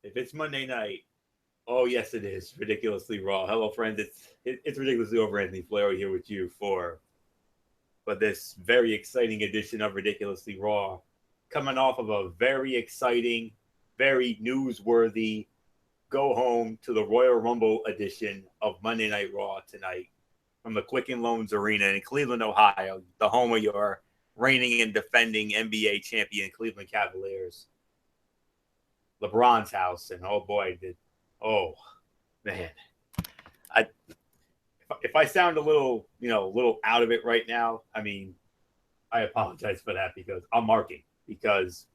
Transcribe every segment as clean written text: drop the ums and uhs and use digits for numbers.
If it's Monday night, oh yes, it is ridiculously raw. Hello, friends. It's ridiculously over. Anthony Flair here with you for this very exciting edition of Ridiculously Raw, coming off of a very exciting, very newsworthy go home to the Royal Rumble edition of Monday Night Raw tonight from the Quicken Loans Arena in Cleveland, Ohio, the home of your reigning and defending NBA champion Cleveland Cavaliers. LeBron's house, and oh boy, oh man, I if I sound a little, a little out of it right now, I mean, I apologize for that because I'm marking because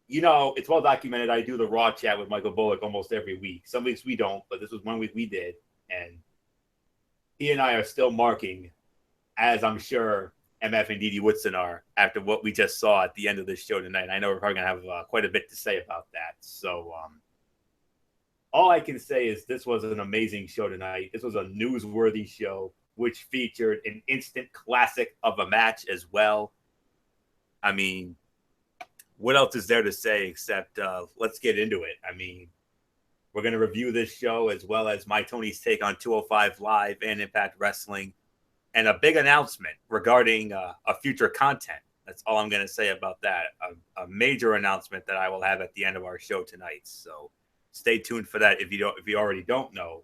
it's well documented. I do the Raw chat with Michael Bullock almost every week. Some weeks we don't, but this was one week we did, and he and I are still marking, as I'm sure MF and Didi Woodson are after what we just saw at the end of this show tonight. I know we're probably going to have quite a bit to say about that. So all I can say is this was an amazing show tonight. This was a newsworthy show, which featured an instant classic of a match as well. I mean, what else is there to say except let's get into it. I mean, we're going to review this show as well as my Tony's take on 205 Live and Impact Wrestling, and a big announcement regarding a future content. That's all I'm going to say about that. A major announcement that I will have at the end of our show tonight. So stay tuned for that if you already don't know,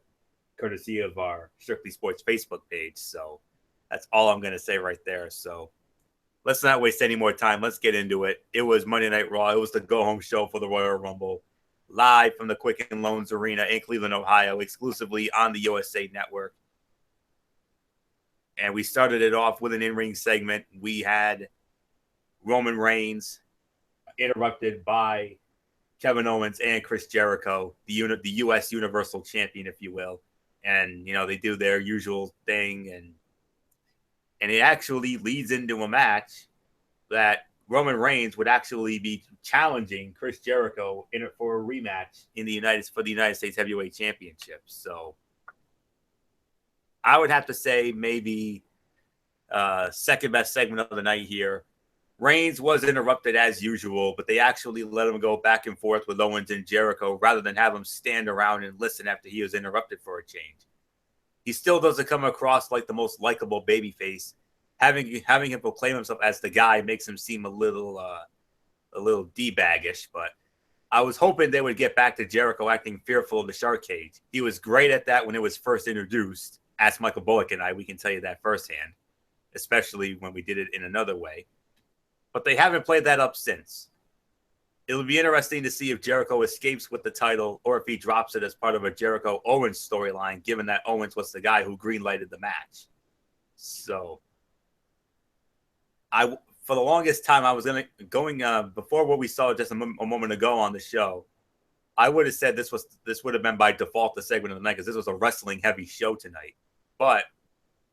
courtesy of our Strictly Sports Facebook page. So that's all I'm going to say right there. So let's not waste any more time. Let's get into it. It was Monday Night Raw. It was the go-home show for the Royal Rumble, live from the Quicken Loans Arena in Cleveland, Ohio, exclusively on the USA Network. And we started it off with an in-ring segment. We had Roman Reigns interrupted by Kevin Owens and Chris Jericho, the U.S. Universal Champion, if you will. And, they do their usual thing. And it actually leads into a match that Roman Reigns would actually be challenging Chris Jericho in it for a rematch for the United States Heavyweight Championship. So I would have to say maybe second best segment of the night here. Reigns was interrupted as usual, but they actually let him go back and forth with Owens and Jericho rather than have him stand around and listen after he was interrupted for a change. He still doesn't come across like the most likable babyface. Having him proclaim himself as the guy makes him seem a little D-baggish, but I was hoping they would get back to Jericho acting fearful of the shark cage. He was great at that when it was first introduced. Ask Michael Bullock and I, we can tell you that firsthand, especially when we did it in another way. But they haven't played that up since. It'll be interesting to see if Jericho escapes with the title or if he drops it as part of a Jericho-Owens storyline, given that Owens was the guy who greenlighted the match. So, for the longest time, I was going before what we saw just a moment ago on the show, I would have said this would have been by default the segment of the night because this was a wrestling-heavy show tonight. But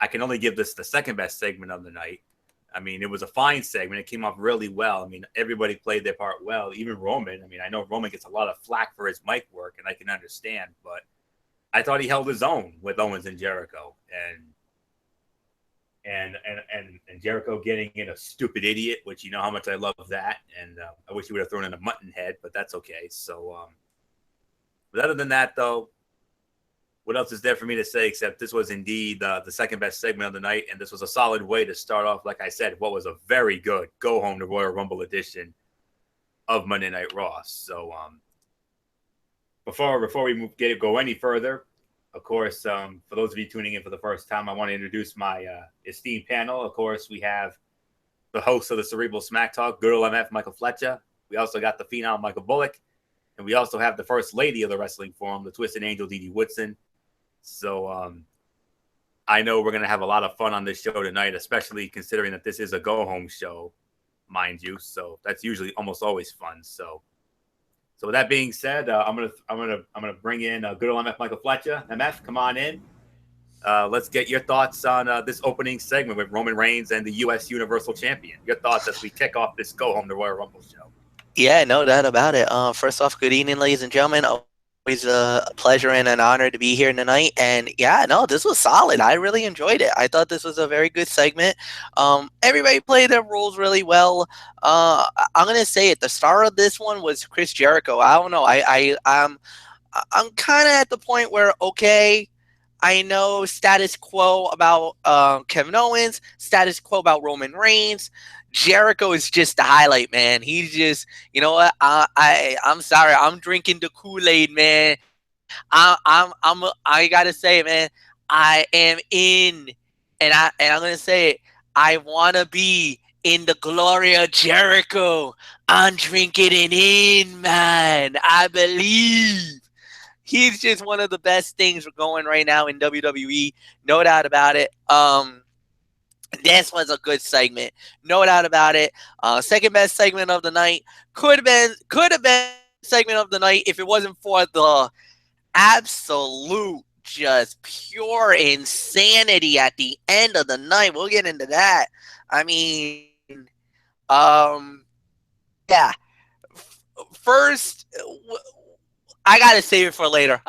I can only give this the second best segment of the night. I mean, it was a fine segment. It came off really well. I mean, everybody played their part well, even Roman. I mean, I know Roman gets a lot of flack for his mic work, and I can understand, but I thought he held his own with Owens and Jericho. And Jericho getting in a stupid idiot, which you know how much I love that. And I wish he would have thrown in a mutton head, but that's okay. So, but other than that, though, what else is there for me to say except this was indeed the second best segment of the night, and this was a solid way to start off, like I said, what was a very good go-home to Royal Rumble edition of Monday Night Raw. So before we go any further, of course, for those of you tuning in for the first time, I want to introduce my esteemed panel. Of course, we have the host of the Cerebral Smack Talk, good old MF, Michael Fletcher. We also got the Phenom, Michael Bullock. And we also have the First Lady of the Wrestling Forum, the Twisted Angel, Didi Woodson. So I know we're going to have a lot of fun on this show tonight, especially considering that this is a go-home show, mind you. So that's usually almost always fun. So with that being said, I'm gonna bring in good old MF Michael Fletcher. MF, come on in. Let's get your thoughts on this opening segment with Roman Reigns and the U.S. Universal Champion. Your thoughts as we kick off this go-home to Royal Rumble show. Yeah, no doubt about it. First off, good evening, ladies and gentlemen. Always a pleasure and an honor to be here tonight. And yeah, no, this was solid. I really enjoyed it. I thought this was a very good segment. Everybody played their roles really well. I'm gonna say it. The star of this one was Chris Jericho. I don't know. I'm kind of at the point where okay, I know status quo about Kevin Owens, status quo about Roman Reigns. Jericho is just the highlight, man. He's just, you know what? I'm sorry. I'm drinking the Kool Aid, man. I gotta say it, man. I am in, and I'm gonna say it. I wanna be in the glory of Jericho. I'm drinking it in, man. I believe. He's just one of the best things going right now in WWE. No doubt about it. This was a good segment, no doubt about it. Second best segment of the night. Could have been segment of the night if it wasn't for the absolute just pure insanity at the end of the night. We'll get into that. I mean, um, yeah. First, I gotta save it for later.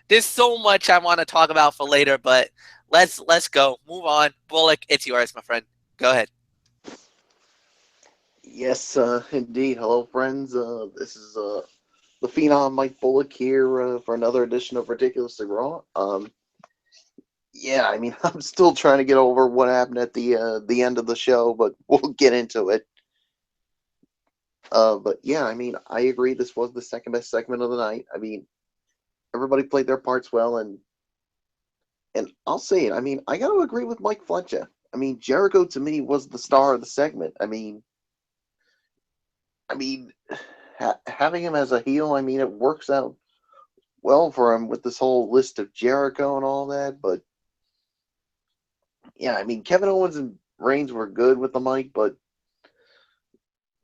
There's so much I want to talk about for later, but let's go. Move on. Bullock, it's yours, my friend. Go ahead. Yes, indeed. Hello, friends. This is the Phenom Mike Bullock here for another edition of Ridiculously Raw. Yeah, I mean, I'm still trying to get over what happened at the end of the show, but we'll get into it. But yeah, I mean, I agree. This was the second best segment of the night. I mean, everybody played their parts well, and I'll say it. I mean, I got to agree with Mike Fletcher. I mean, Jericho to me was the star of the segment. I mean, having him as a heel, I mean, it works out well for him with this whole list of Jericho and all that. But yeah, I mean, Kevin Owens and Reigns were good with the mic, but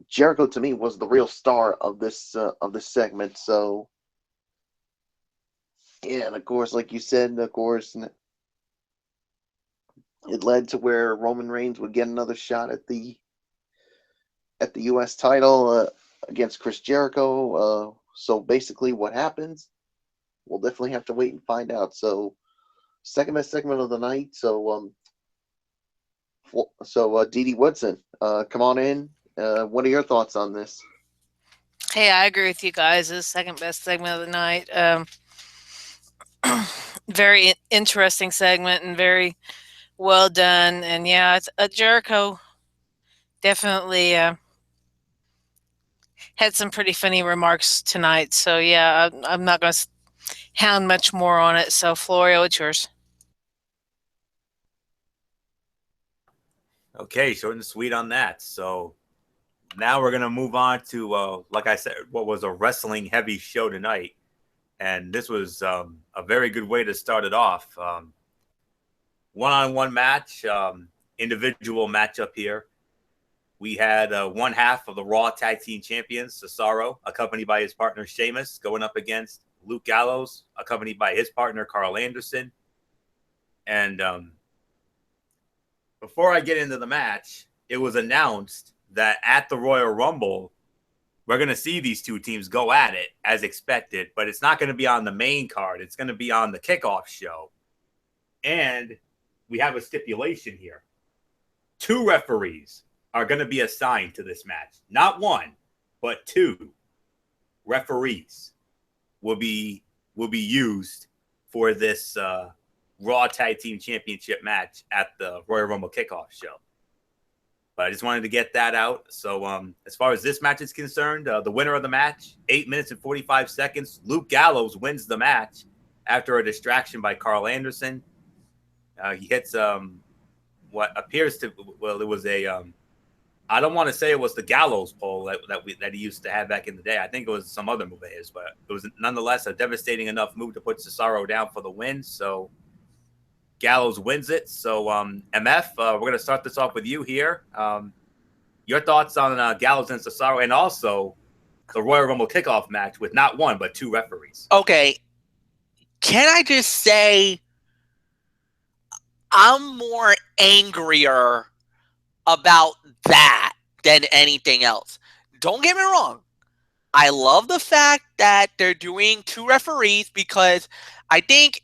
Jericho to me was the real star of this segment. So yeah, and of course, like you said, of course, it led to where Roman Reigns would get another shot at the U.S. title against Chris Jericho. So basically, what happens? We'll definitely have to wait and find out. So second best segment of the night. So Dee Dee Woodson, come on in. What are your thoughts on this? Hey, I agree with you guys. This is the second best segment of the night. Very interesting segment and very well done. And yeah, it's, Jericho definitely had some pretty funny remarks tonight. So yeah, I'm not going to hound much more on it. So Florio, it's yours. Okay, short and sweet on that. So now we're gonna move on to, like I said, what was a wrestling heavy show tonight, and this was a very good way to start it off. One-on-one match, individual matchup here. We had one half of the Raw Tag Team Champions, Cesaro, accompanied by his partner Sheamus, going up against Luke Gallows, accompanied by his partner Carl Anderson. And before I get into the match, it was announced that at the Royal Rumble, we're going to see these two teams go at it as expected, but it's not going to be on the main card. It's going to be on the kickoff show. And we have a stipulation here. Two referees are going to be assigned to this match. Not one, but two referees will be used for this Raw Tag Team Championship match at the Royal Rumble kickoff show. But I just wanted to get that out. So as far as this match is concerned, the winner of the match, 8 minutes and 45 seconds, Luke Gallows wins the match after a distraction by Carl Anderson. He hits what appears to, well, it was a, I don't want to say it was the Gallows pole that he used to have back in the day. I think it was some other move of his, but it was nonetheless a devastating enough move to put Cesaro down for the win. So Gallows wins it. So MF, we're going to start this off with you here. Your thoughts on Gallows and Cesaro, and also the Royal Rumble kickoff match with not one but two referees. Okay, can I just say I'm more angrier about that than anything else. Don't get me wrong. I love the fact that they're doing 2 referees because I think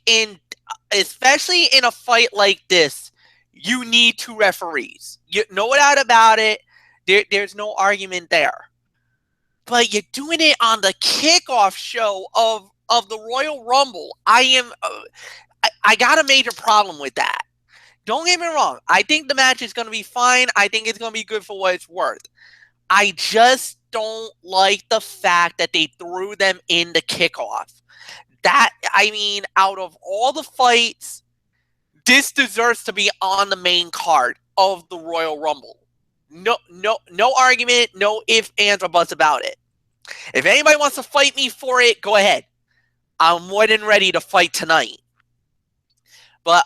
especially in a fight like this, you need 2 referees. No doubt about it. There's no argument there. But you're doing it on the kickoff show of the Royal Rumble. I got a major problem with that. Don't get me wrong. I think the match is going to be fine. I think it's going to be good for what it's worth. I just don't like the fact that they threw them in the kickoff. Out of all the fights, this deserves to be on the main card of the Royal Rumble. No argument, no ifs, ands, or buts about it. If anybody wants to fight me for it, go ahead. I'm more than ready to fight tonight. But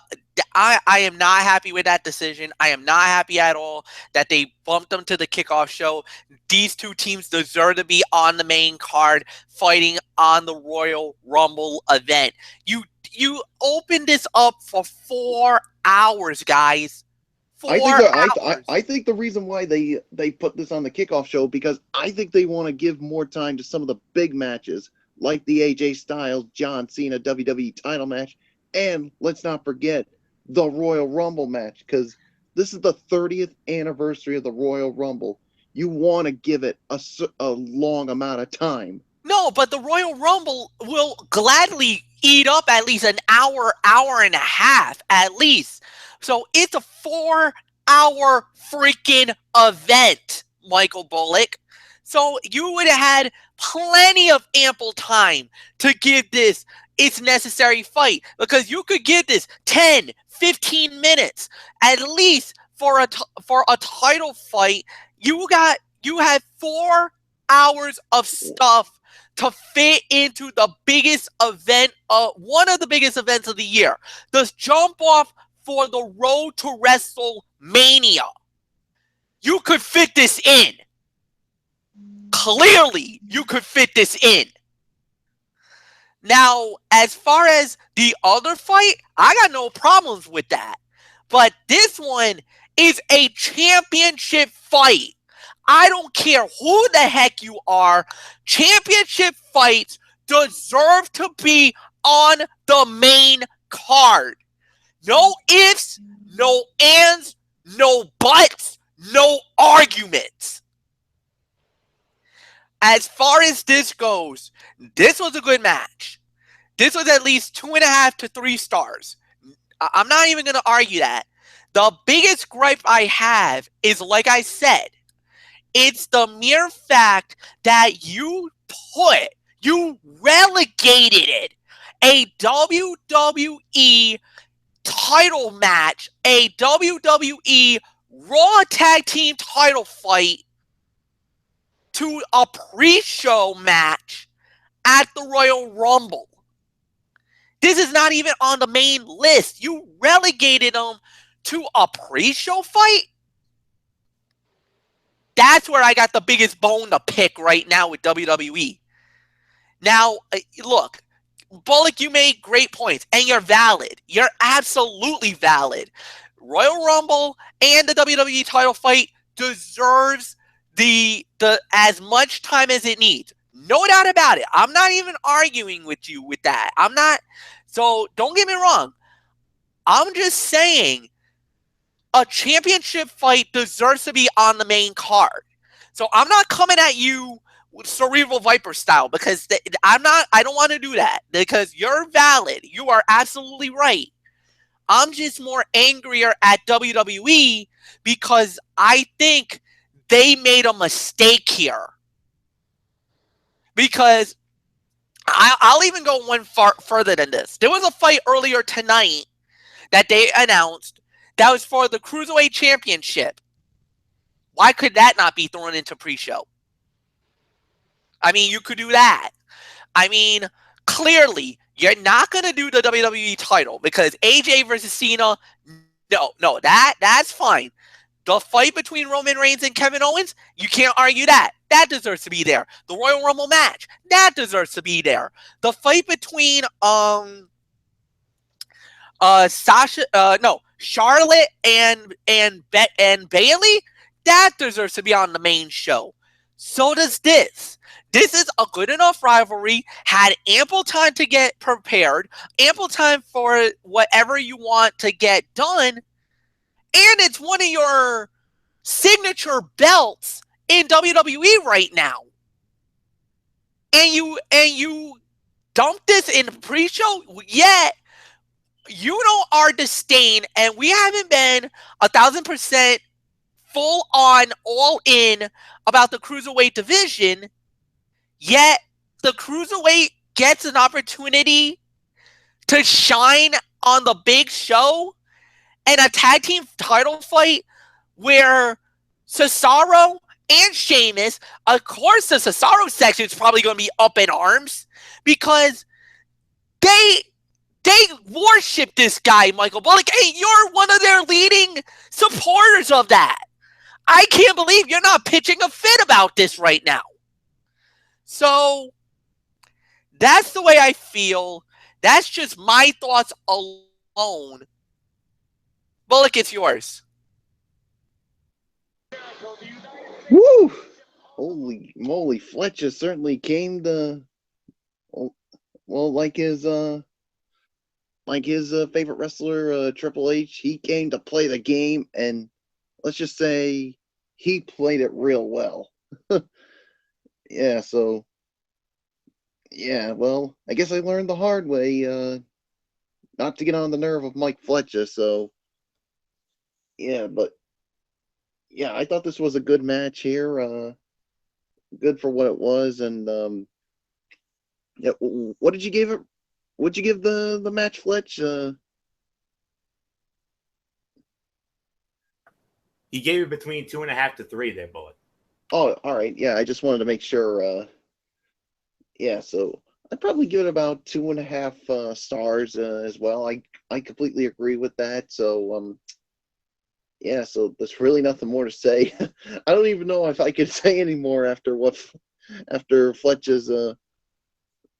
I am not happy with that decision. I am not happy at all that they bumped them to the kickoff show. These 2 teams deserve to be on the main card fighting on the Royal Rumble event. You opened this up for 4 hours, guys. 4 hours. I think the reason why they put this on the kickoff show because I think they want to give more time to some of the big matches like the AJ Styles, John Cena WWE title match. And let's not forget the Royal Rumble match because this is the 30th anniversary of the Royal Rumble. You want to give it a long amount of time. No, but the Royal Rumble will gladly eat up at least an hour and a half at least. So it's a 4-hour freaking event, Michael Bullock. So you would have had plenty of ample time to give this its necessary fight because you could give this 10, 15 minutes at least for a title fight. You had 4 hours of stuff to fit into the biggest event, one of the biggest events of the year. The jump off for the road to WrestleMania. You could fit this in. Clearly, you could fit this in. Now, as far as the other fight, I got no problems with that. But this one is a championship fight. I don't care who the heck you are. Championship fights deserve to be on the main card. No ifs, no ands, no buts, no arguments. As far as this goes, this was a good match. This was at least 2.5 to 3 stars. I'm not even going to argue that. The biggest gripe I have is, like I said, it's the mere fact that you relegated a WWE title match, a WWE Raw Tag Team title fight to a pre-show match at the Royal Rumble. This is not even on the main list. You relegated them to a pre-show fight? That's where I got the biggest bone to pick right now with WWE. Now, look, Bullock, you made great points, and you're valid. You're absolutely valid. Royal Rumble and the WWE title fight deserves the as much time as it needs. No doubt about it. I'm not even arguing with you with that. I'm not. So don't get me wrong. I'm just saying a championship fight deserves to be on the main card. So I'm not coming at you with Cerebral Viper style because I don't want to do that because you're valid. You are absolutely right. I'm just more angrier at WWE because I think they made a mistake here. Because I'll even go one far further than this. There was a fight earlier tonight that they announced that was for the Cruiserweight Championship. Why could that not be thrown into pre-show? I mean, you could do that. I mean, clearly, you're not going to do the WWE title because AJ versus Cena, no, that's fine. The fight between Roman Reigns and Kevin Owens, you can't argue that. That deserves to be there. The Royal Rumble match, that deserves to be there. The fight between Charlotte and Bayley, that deserves to be on the main show. So does this. This is a good enough rivalry, had ample time to get prepared, ample time for whatever you want to get done, and it's one of your signature belts in WWE right now. And you dump this in pre-show, yet you know our disdain, and we haven't been 1,000% full on, all in about the cruiserweight division, yet the cruiserweight gets an opportunity to shine on the big show and a tag team title fight where Cesaro and Sheamus, of course the Cesaro section is probably going to be up in arms because they worship this guy, Michael Bullock. Hey, you're one of their leading supporters of that. I can't believe you're not pitching a fit about this right now. So that's the way I feel. That's just my thoughts alone. Bullock, it's yours. Woo! Holy moly, Fletcher certainly came to, well, like his favorite wrestler, Triple H. He came to play the game, and let's just say he played it real well. Yeah, so yeah, well, I guess I learned the hard way, not to get on the nerve of Mike Fletcher. So yeah, but yeah, I thought this was a good match here. Good for what it was, and yeah. What did you give it? What'd you give the match, Fletch? He gave it between 2.5 to 3 there, Bullet. Oh, all right. Yeah, I just wanted to make sure. Yeah, so I'd probably give it about 2.5 stars as well. I completely agree with that. So yeah, so there's really nothing more to say. I don't even know if I could say any more after Fletch's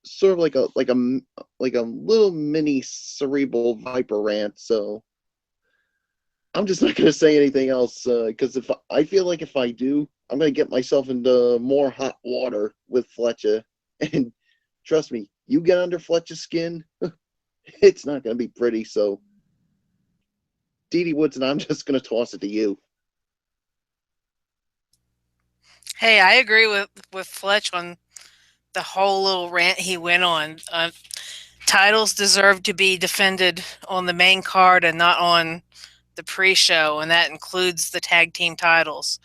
sort of like a little mini cerebral viper rant. So I'm just not gonna say anything else because if I feel like if I do, I'm gonna get myself into more hot water with Fletcher. And trust me, you get under Fletcher's skin, it's not gonna be pretty. So Dee Woodson, I'm just gonna toss it to you. Hey, I agree with Fletch on the whole little rant he went on. Titles deserve to be defended on the main card and not on the pre-show, and that includes the tag team titles.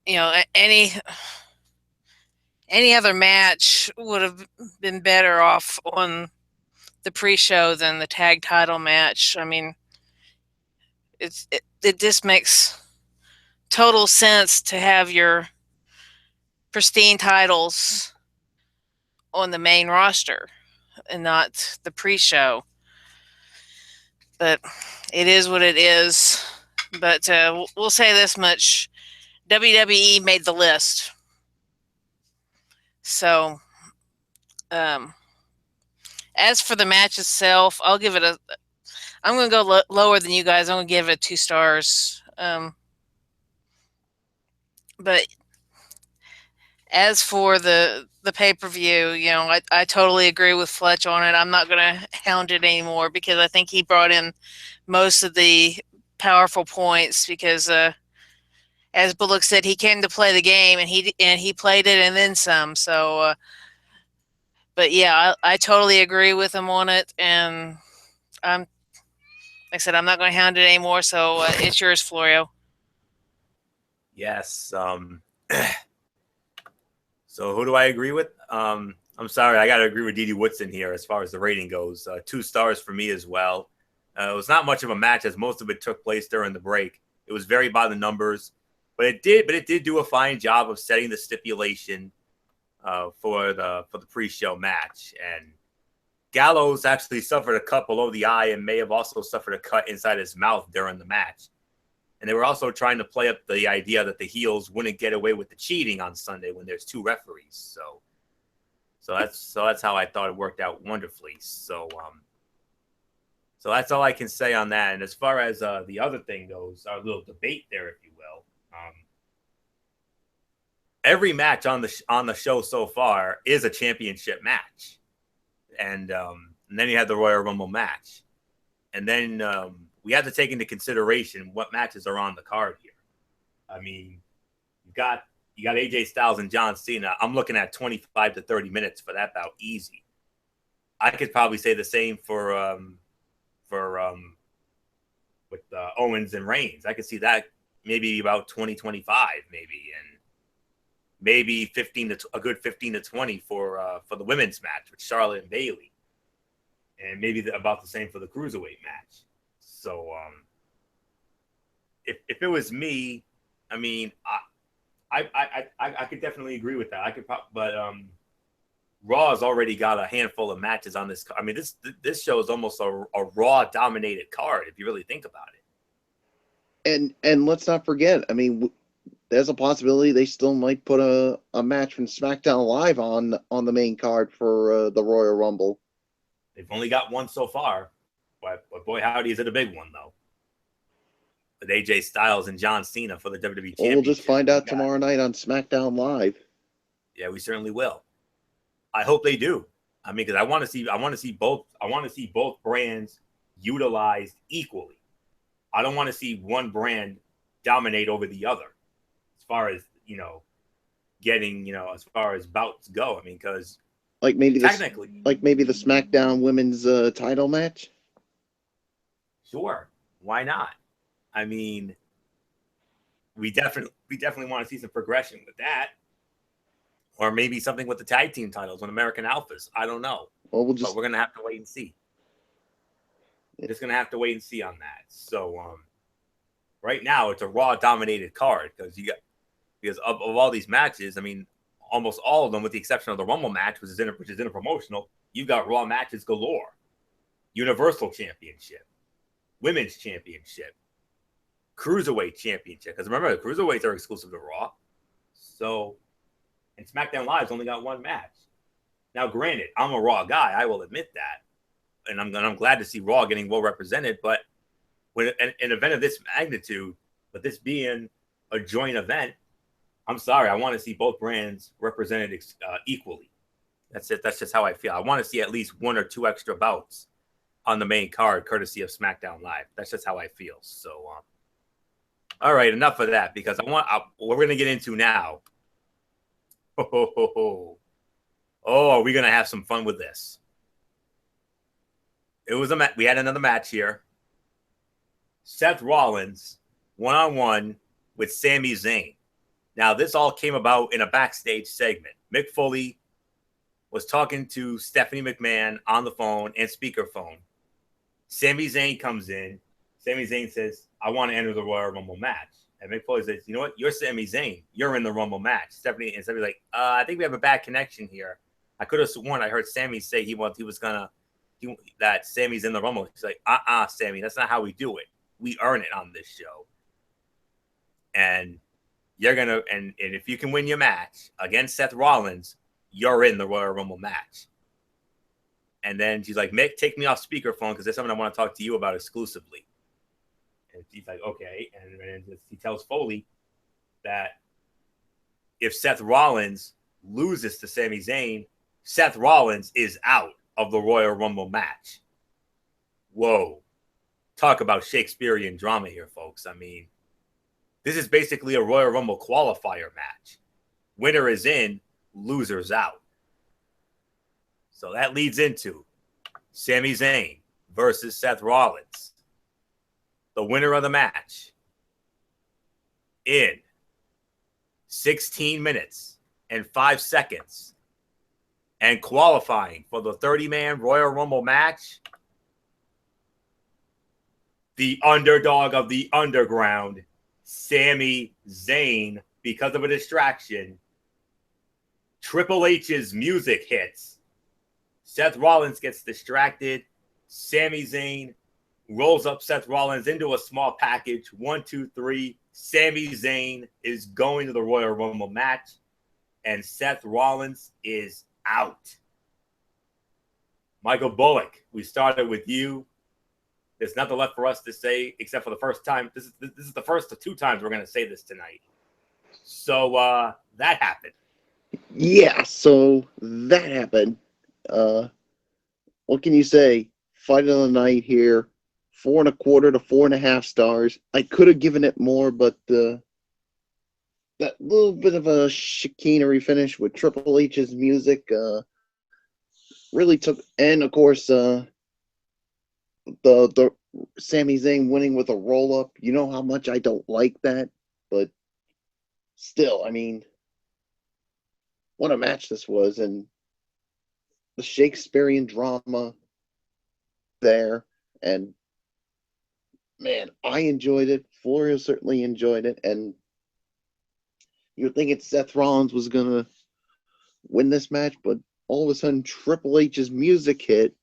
You know, any other match would have been better off on the pre-show than the tag title match. I mean, it just makes total sense to have your pristine titles on the main roster and not the pre-show. But it is what it is. But we'll say this much: WWE made the list. So, as for the match itself, I'll give it a. I'm going to go lower than you guys. I'm going to give it 2 stars. But as for the pay-per-view, you know, I totally agree with Fletch on it. I'm not going to hound it anymore because I think he brought in most of the powerful points because, as Bullock said, he came to play the game and he played it and then some. So, but yeah, I totally agree with him on it. And like I said, I'm not going to hound it anymore. So it's yours, Florio. Yes. So who do I agree with? I'm sorry, I got to agree with Dee Woodson here as far as the rating goes. 2 stars for me as well. It was not much of a match as most of it took place during the break. It was very by the numbers, but it did do a fine job of setting the stipulation for the pre-show match. And Gallows actually suffered a cut below the eye and may have also suffered a cut inside his mouth during the match. And they were also trying to play up the idea that the heels wouldn't get away with the cheating on Sunday when there's 2 referees. So that's how I thought it worked out wonderfully. So that's all I can say on that. And as far as the other thing goes, our little debate there, if you will, every match on the show so far is a championship match, and then you have the Royal Rumble match, and then we have to take into consideration what matches are on the card here. I mean, you got AJ Styles and John Cena. I'm looking at 25 to 30 minutes for that bout, easy. I could probably say the same for with Owens and Reigns. I could see that maybe about 20, 25 maybe, and maybe a good 15 to 20 for the women's match with Charlotte and Bayley, and maybe about the same for the cruiserweight match. So if it was me, I mean, I could definitely agree with that. I could, but Raw has already got a handful of matches on this. I mean, this show is almost a Raw dominated card if you really think about it. And let's not forget, I mean, there's a possibility they still might put a match from SmackDown Live on the main card for the Royal Rumble. They've only got one so far, but boy, howdy, is it a big one though. With AJ Styles and John Cena for the WWE Championship. Well, we'll just find out tomorrow night on SmackDown Live. Yeah, we certainly will. I hope they do. I mean, because I want to see both brands utilized equally. I don't want to see one brand dominate over the other, as far as getting as far as bouts go. I mean, because maybe the SmackDown Women's title match. Sure, why not? I mean, we definitely want to see some progression with that. Or maybe something with the tag team titles on American Alphas. I don't know. Well, but we're gonna have to wait and see. We're just gonna have to wait and see on that. So right now it's a Raw dominated card because of all these matches. I mean, almost all of them, with the exception of the Rumble match, which is interpromotional. You've got Raw matches galore. Universal Championship, Women's Championship, Cruiserweight Championship. Because remember, the Cruiserweights are exclusive to Raw. So. And SmackDown Live's only got one match. Now, granted, I'm a Raw guy. I will admit that. And I'm glad to see Raw getting well represented. But when an event of this magnitude, but this being a joint event, I'm sorry. I want to see both brands represented equally. That's it. That's just how I feel. I want to see at least one or two extra bouts on the main card, courtesy of SmackDown Live. That's just how I feel. So, all right, enough of that, because what we're going to get into now. Oh, are we gonna have some fun with this? It was we had another match here. Seth Rollins 1-on-1 with Sami Zayn. Now, this all came about in a backstage segment. Mick Foley was talking to Stephanie McMahon on the phone and speakerphone. Sami Zayn comes in. Sami Zayn says, "I want to enter the Royal Rumble match." And Mick Foley says, "You know what? You're Sami Zayn. You're in the Rumble match." Stephanie's like, "I think we have a bad connection here. I could have sworn I heard Sami say that Sami's in the Rumble." He's like, Sami, that's not how we do it. We earn it on this show. And and if you can win your match against Seth Rollins, you're in the Royal Rumble match. And then she's like, "Mick, take me off speakerphone because there's something I want to talk to you about exclusively." And he's like, "Okay." And then he tells Foley that if Seth Rollins loses to Sami Zayn, Seth Rollins is out of the Royal Rumble match. Whoa. Talk about Shakespearean drama here, folks. I mean, this is basically a Royal Rumble qualifier match. Winner is in, loser's out. So that leads into Sami Zayn versus Seth Rollins. The winner of the match in 16 minutes and 5 seconds and qualifying for the 30-man Royal Rumble match, the underdog of the underground, Sami Zayn, because of a distraction. Triple H's music hits. Seth Rollins gets distracted. Sami Zayn rolls up Seth Rollins into a small package. 1, 2, 3. Sami Zayn is going to the Royal Rumble match, and Seth Rollins is out. Michael Bullock, we started with you. There's nothing left for us to say except for the first time. This is the first of 2 times we're going to say this tonight. So that happened. Yeah, so that happened. Uh, what can you say? Fight of the night here. 4.25 to 4.5 stars. I could have given it more, but that little bit of a chicanery finish with Triple H's music really took, and of course the Sami Zayn winning with a roll up. You know how much I don't like that, but still, I mean, what a match this was, and the Shakespearean drama there, and man, I enjoyed it. Florio certainly enjoyed it, and you're thinking Seth Rollins was gonna win this match, but all of a sudden Triple H's music hit,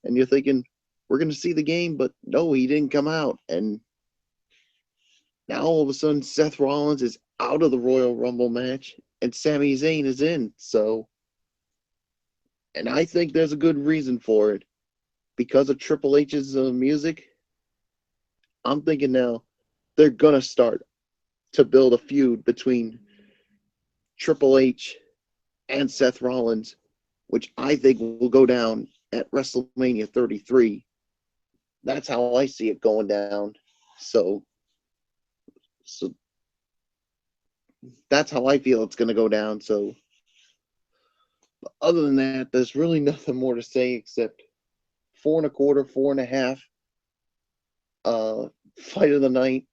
and you're thinking we're gonna see the game, but no, he didn't come out, and now all of a sudden Seth Rollins is out of the Royal Rumble match, and Sami Zayn is in. So, and I think there's a good reason for it because of Triple H's music. I'm thinking now they're gonna start to build a feud between Triple H and Seth Rollins, which I think will go down at WrestleMania 33. That's how I see it going down. So that's how I feel it's going to go down. So other than that, there's really nothing more to say except 4.25, 4.5. Fight of the night.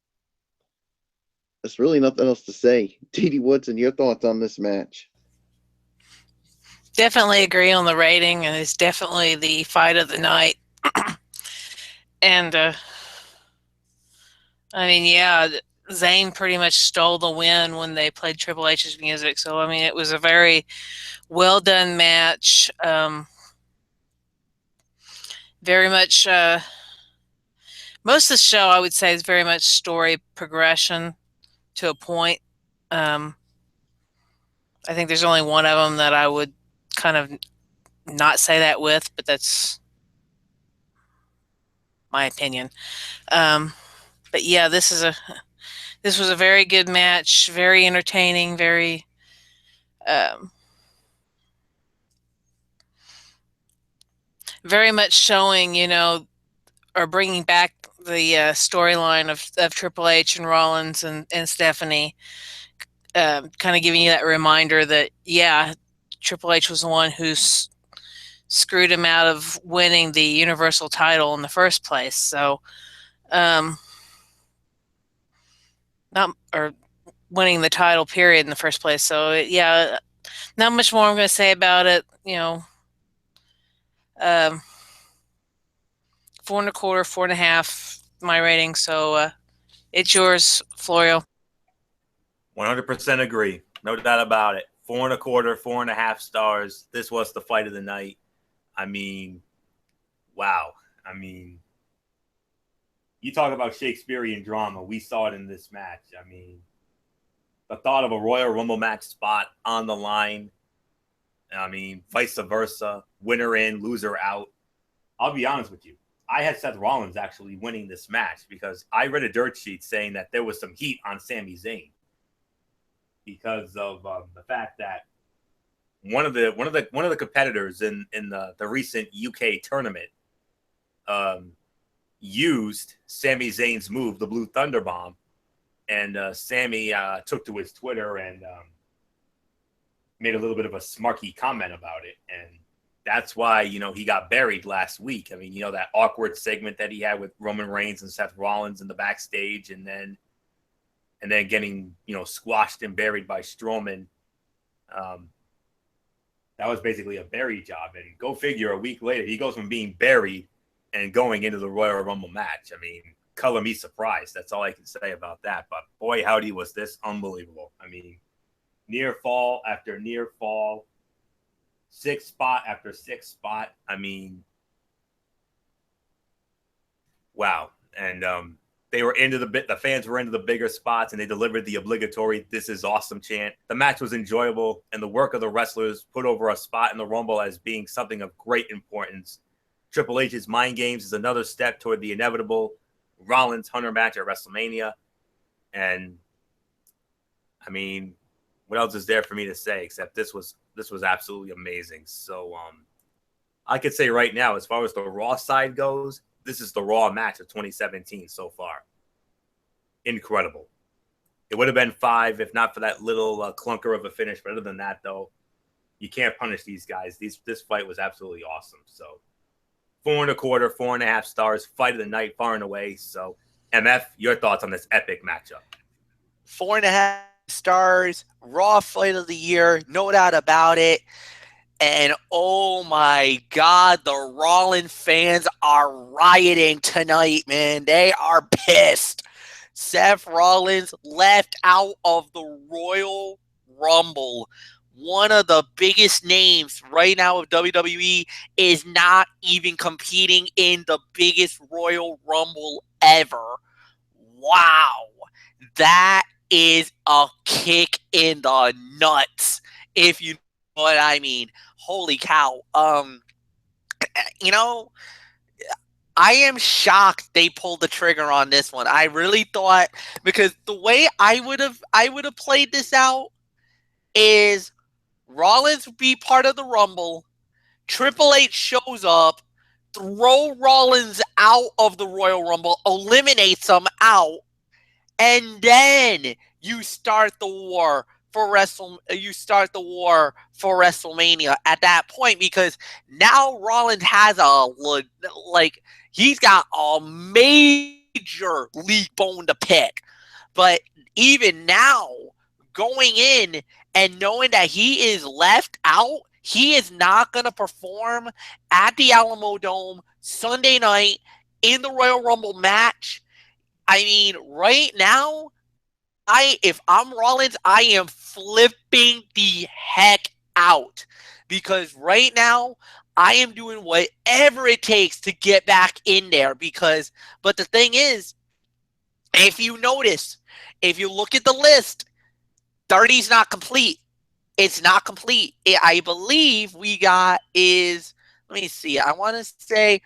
There's really nothing else to say. T.D. Woodson, your thoughts on this match? Definitely agree on the rating, and it's definitely the fight of the night. And I mean, yeah, Zayn pretty much stole the win when they played Triple H's music. So I mean, it was a very well done match. Very much. Most of the show, I would say, is very much story progression to a point. I think there's only one of them that I would kind of not say that with, but that's my opinion. But yeah, this was a very good match, very entertaining, very very much showing, or bringing back the storyline of Triple H and Rollins and Stephanie, kind of giving you that reminder that, yeah, Triple H was the one who screwed him out of winning the Universal title in the first place. So, not or winning the title period in the first place. So, yeah, not much more I'm going to say about it. 4.25, 4.5, my rating. So, it's yours, Florio. 100% agree. No doubt about it. 4.25, 4.5 stars. This was the fight of the night. I mean, wow. I mean, you talk about Shakespearean drama. We saw it in this match. I mean, the thought of a Royal Rumble match spot on the line. I mean, vice versa. Winner in, loser out. I'll be honest with you. I had Seth Rollins actually winning this match because I read a dirt sheet saying that there was some heat on Sami Zayn because of the fact that one of the competitors in the recent UK tournament used Sami Zayn's move, the Blue Thunder Bomb, and Sami took to his Twitter and made a little bit of a smarky comment about it, and that's why he got buried last week. I mean, that awkward segment that he had with Roman Reigns and Seth Rollins in the backstage, and then getting squashed and buried by Strowman. That was basically a bury job, and go figure. A week later, he goes from being buried and going into the Royal Rumble match. I mean, color me surprised. That's all I can say about that. But boy, howdy, was this unbelievable. I mean, near fall after near fall, 6 spot after 6 spot. I mean, wow. And they were into the fans were into the bigger spots, and they delivered the obligatory "This is awesome" chant. The match was enjoyable, and the work of the wrestlers put over a spot in the Rumble as being something of great importance. Triple H's mind games is another step toward the inevitable Rollins-Hunter match at WrestleMania. And, I mean, what else is there for me to say except this was absolutely amazing. So I could say right now, as far as the Raw side goes, this is the Raw match of 2017 so far. Incredible. It would have been 5 if not for that little clunker of a finish. But other than that, though, you can't punish these guys. This fight was absolutely awesome. So 4.25, 4.5 stars. Fight of the night, far and away. So MF, your thoughts on this epic matchup? 4.5 stars. Raw fight of the year, no doubt about it. And oh my God, the Rollins fans are rioting tonight, man. They are pissed. Seth Rollins left out of the Royal Rumble. One of the biggest names right now of WWE is not even competing in the biggest Royal Rumble ever. Wow. That is a kick in the nuts, if you know what I mean. Holy cow. You know, I am shocked they pulled the trigger on this one. I really thought, because the way I would have played this out is Rollins would be part of the Rumble, Triple H shows up, throw Rollins out of the Royal Rumble, eliminates him out, and then you start the war for WrestleMania at that point, because now Rollins has he's got a major league bone to pick. But even now, going in and knowing that he is left out, he is not going to perform at the Alamo Dome Sunday night in the Royal Rumble match. I mean, right now, if I'm Rollins, I am flipping the heck out, because right now I am doing whatever it takes to get back in there. But the thing is, if you notice, if you look at the list, 30 is not complete. It's not complete. I believe we got let me see. I want to say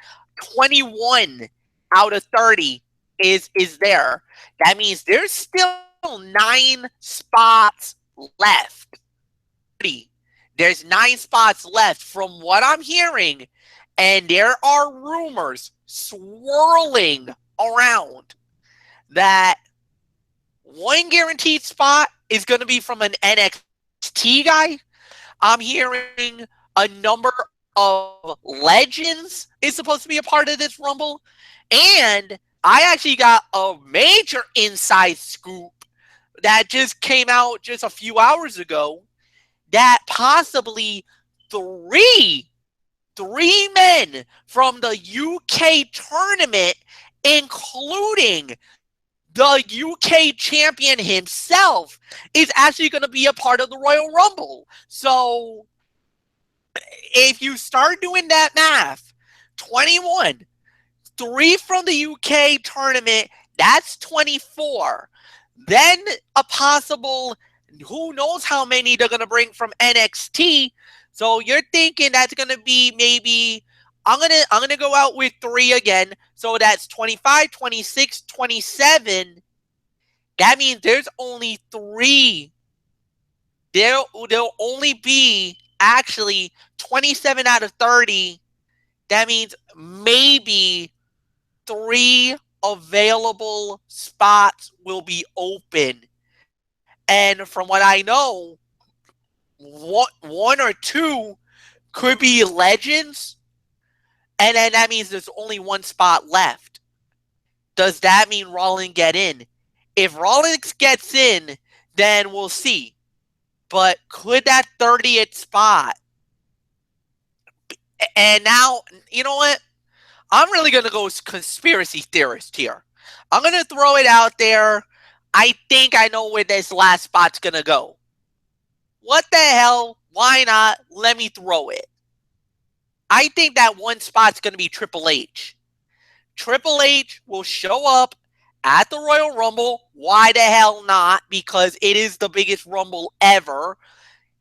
21 out of 30 is there. That means there's still 9 spots left. There's 9 spots left from what I'm hearing, and there are rumors swirling around that one guaranteed spot is going to be from an NXT guy. I'm hearing a number of legends is supposed to be a part of this Rumble, and I actually got a major inside scoop that just came out just a few hours ago that possibly 3 men from the UK tournament, including the UK champion himself, is actually going to be a part of the Royal Rumble. So if you start doing that math, 21, 3 from the UK tournament, that's 24. Then a possible, who knows how many they're going to bring from NXT. So you're thinking that's going to be maybe, I'm going to go out with 3 again. So that's 25, 26, 27. That means there's only 3. There'll only be actually 27 out of 30. That means maybe 3 available spots will be open. And from what I know, 1 or 2 could be legends. And then that means there's only 1 spot left. Does that mean Rollins get in? If Rollins gets in, then we'll see. But could that 30th spot? And now, you know what? I'm really going to go conspiracy theorist here. I'm going to throw it out there. I think I know where this last spot's going to go. What the hell? Why not? Let me throw it. I think that 1 spot's going to be Triple H. Triple H will show up at the Royal Rumble. Why the hell not? Because it is the biggest Rumble ever.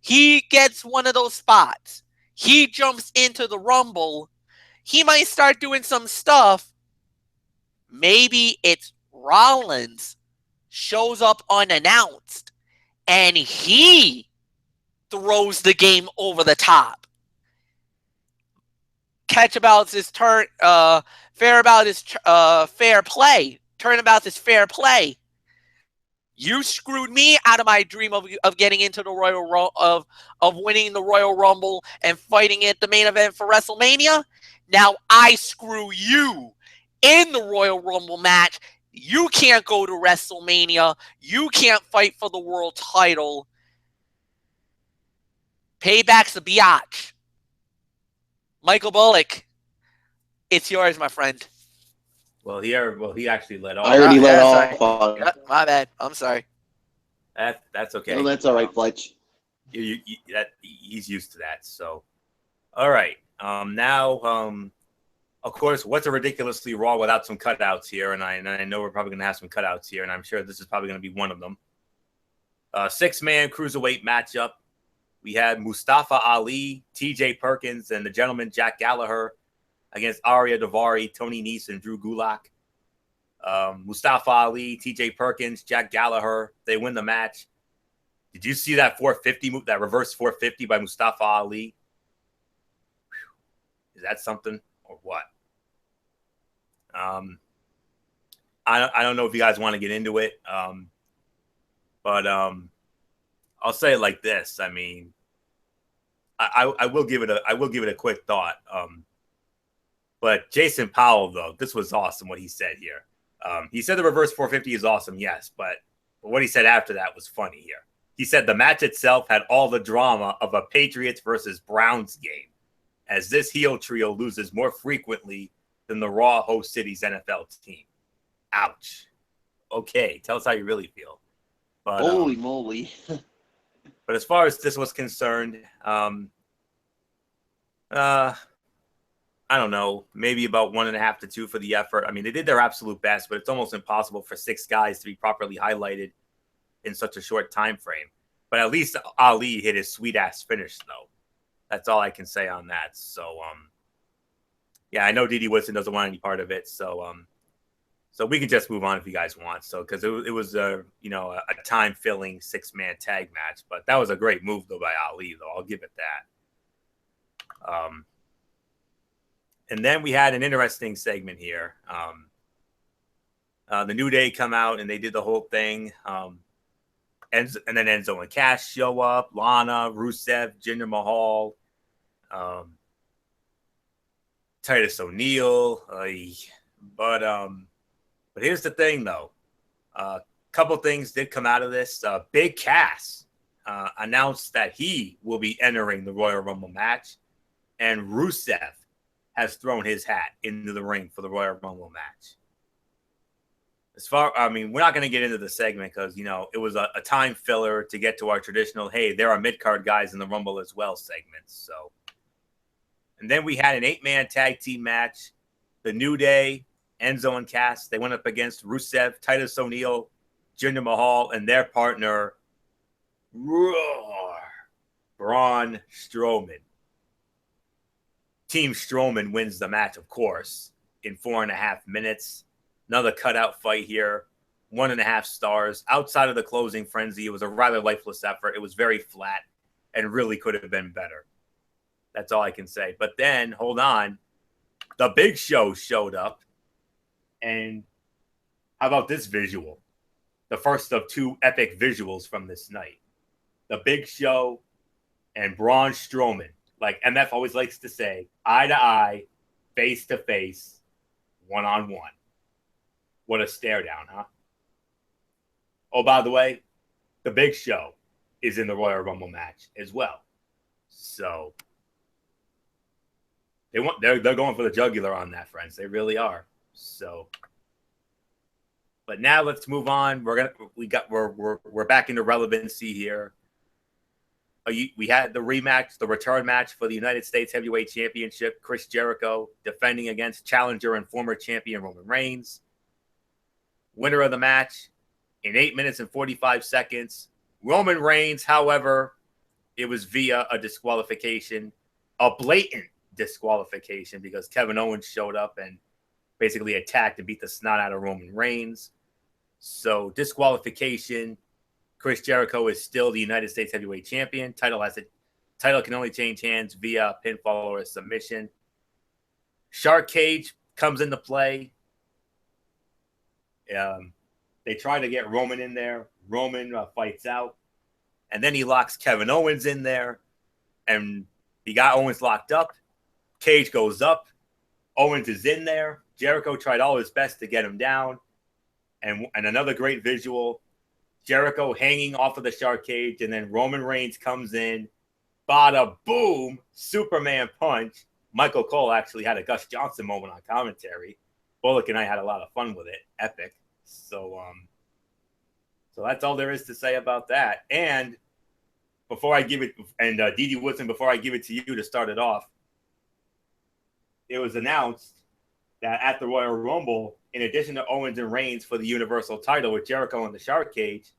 He gets one of those spots. He jumps into the Rumble. He might start doing some stuff. Maybe it's Rollins shows up unannounced and he throws the game over the top. Catchabouts is fair is fair play. Turnabout is fair play. You screwed me out of my dream of getting into the of winning the Royal Rumble and fighting at the main event for WrestleMania. Now I screw you in the Royal Rumble match. You can't go to WrestleMania. You can't fight for the world title. Payback's a biatch. Michael Bullock, it's yours, my friend. Well, he actually led off. I already let sorry. off on. Yeah, my bad. I'm sorry. That's okay. No, that's all right, Fletch. He's used to that. So, all right. Now, of course, what's a ridiculously raw without some cutouts here? And I know we're probably gonna have some cutouts here, and I'm sure this is probably gonna be one of them. 6-man cruiserweight matchup. We had Mustafa Ali, T.J. Perkins, and the gentleman Jack Gallagher against Arya Daivari, Tony Nese, and Drew Gulak. Mustafa Ali, T.J. Perkins, Jack Gallagher, they win the match. Did you see that 450 move, that reverse 450 by Mustafa Ali? Whew. Is that something or what? I don't know if you guys want to get into it, but I'll say it like this. I mean, I will give it a quick thought. But Jason Powell, though, this was awesome what he said here. He said the reverse 450 is awesome, yes, but what he said after that was funny here. He said the match itself had all the drama of a Patriots versus Browns game, as this heel trio loses more frequently than the Raw host city's NFL team. Ouch. Okay, tell us how you really feel. But, Holy moly. But as far as this was concerned, I don't know, maybe about 1.5 to 2 for the effort. I mean, they did their absolute best, but it's almost impossible for 6 guys to be properly highlighted in such a short time frame. But at least Ali hit his sweet ass finish, though. That's all I can say on that. So, yeah, I know Didi Woodson doesn't want any part of it. So, so we can just move on if you guys want. So, because it was a time filling 6-man tag match, but that was a great move though by Ali, though. I'll give it that. And then we had an interesting segment here. The New Day come out and they did the whole thing. And then Enzo and Cash show up. Lana, Rusev, Jinder Mahal, Titus O'Neil. But here's the thing, though. A couple things did come out of this. Big Cass announced that he will be entering the Royal Rumble match. And Rusev has thrown his hat into the ring for the Royal Rumble match. We're not going to get into the segment because, it was a time filler to get to our traditional, hey, there are mid-card guys in the Rumble as well segments. So, and then we had an 8-man tag team match. The New Day, Enzo and Cass, they went up against Rusev, Titus O'Neil, Jinder Mahal, and their partner, Braun Strowman. Team Strowman wins the match, of course, in 4.5 minutes. Another cutout fight here, 1.5 stars. Outside of the closing frenzy, it was a rather lifeless effort. It was very flat and really could have been better. That's all I can say. But then, hold on, the Big Show showed up. And how about this visual? The first of 2 epic visuals from this night. The Big Show and Braun Strowman. Like MF always likes to say, eye to eye, face to face, one-on-one. What a stare down, huh? Oh, by the way, the Big Show is in the Royal Rumble match as well. So they're going for the jugular on that, friends. They really are. So, but now let's move on. We're back into relevancy here. We had the rematch, the return match for the United States Heavyweight Championship. Chris Jericho defending against challenger and former champion Roman Reigns. Winner of the match in 8 minutes and 45 seconds. Roman Reigns, however, it was via a disqualification, a blatant disqualification, because Kevin Owens showed up and basically attacked and beat the snot out of Roman Reigns. So disqualification. Chris Jericho is still the United States Heavyweight Champion. Title can only change hands via pinfall or a submission. Shark Cage comes into play. They try to get Roman in there. Roman fights out. And then he locks Kevin Owens in there. And he got Owens locked up. Cage goes up. Owens is in there. Jericho tried all his best to get him down. And another great visual. Jericho hanging off of the Shark Cage. And then Roman Reigns comes in. Bada boom. Superman punch. Michael Cole actually had a Gus Johnson moment on commentary. Bullock and I had a lot of fun with it. Epic. So that's all there is to say about that. And before I give it, and Didi Woodson, before I give it to you to start it off, it was announced that at the Royal Rumble, in addition to Owens and Reigns for the Universal title with Jericho and the Shark Cage,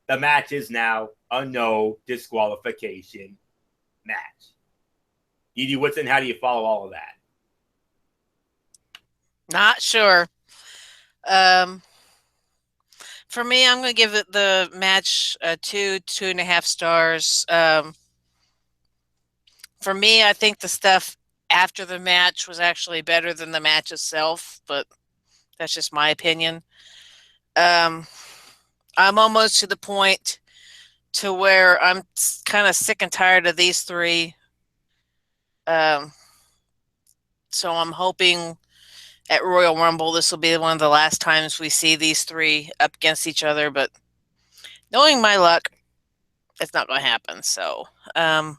the match is now a no disqualification match. Didi Woodson, how do you follow all of that? Not sure. For me, I'm going to give it the match 2.5 stars. For me, I think the stuff after the match was actually better than the match itself, but that's just my opinion. I'm almost to the point to where I'm kind of sick and tired of these three. So I'm hoping at Royal Rumble, this will be one of the last times we see these three up against each other. But knowing my luck, it's not going to happen. So I'm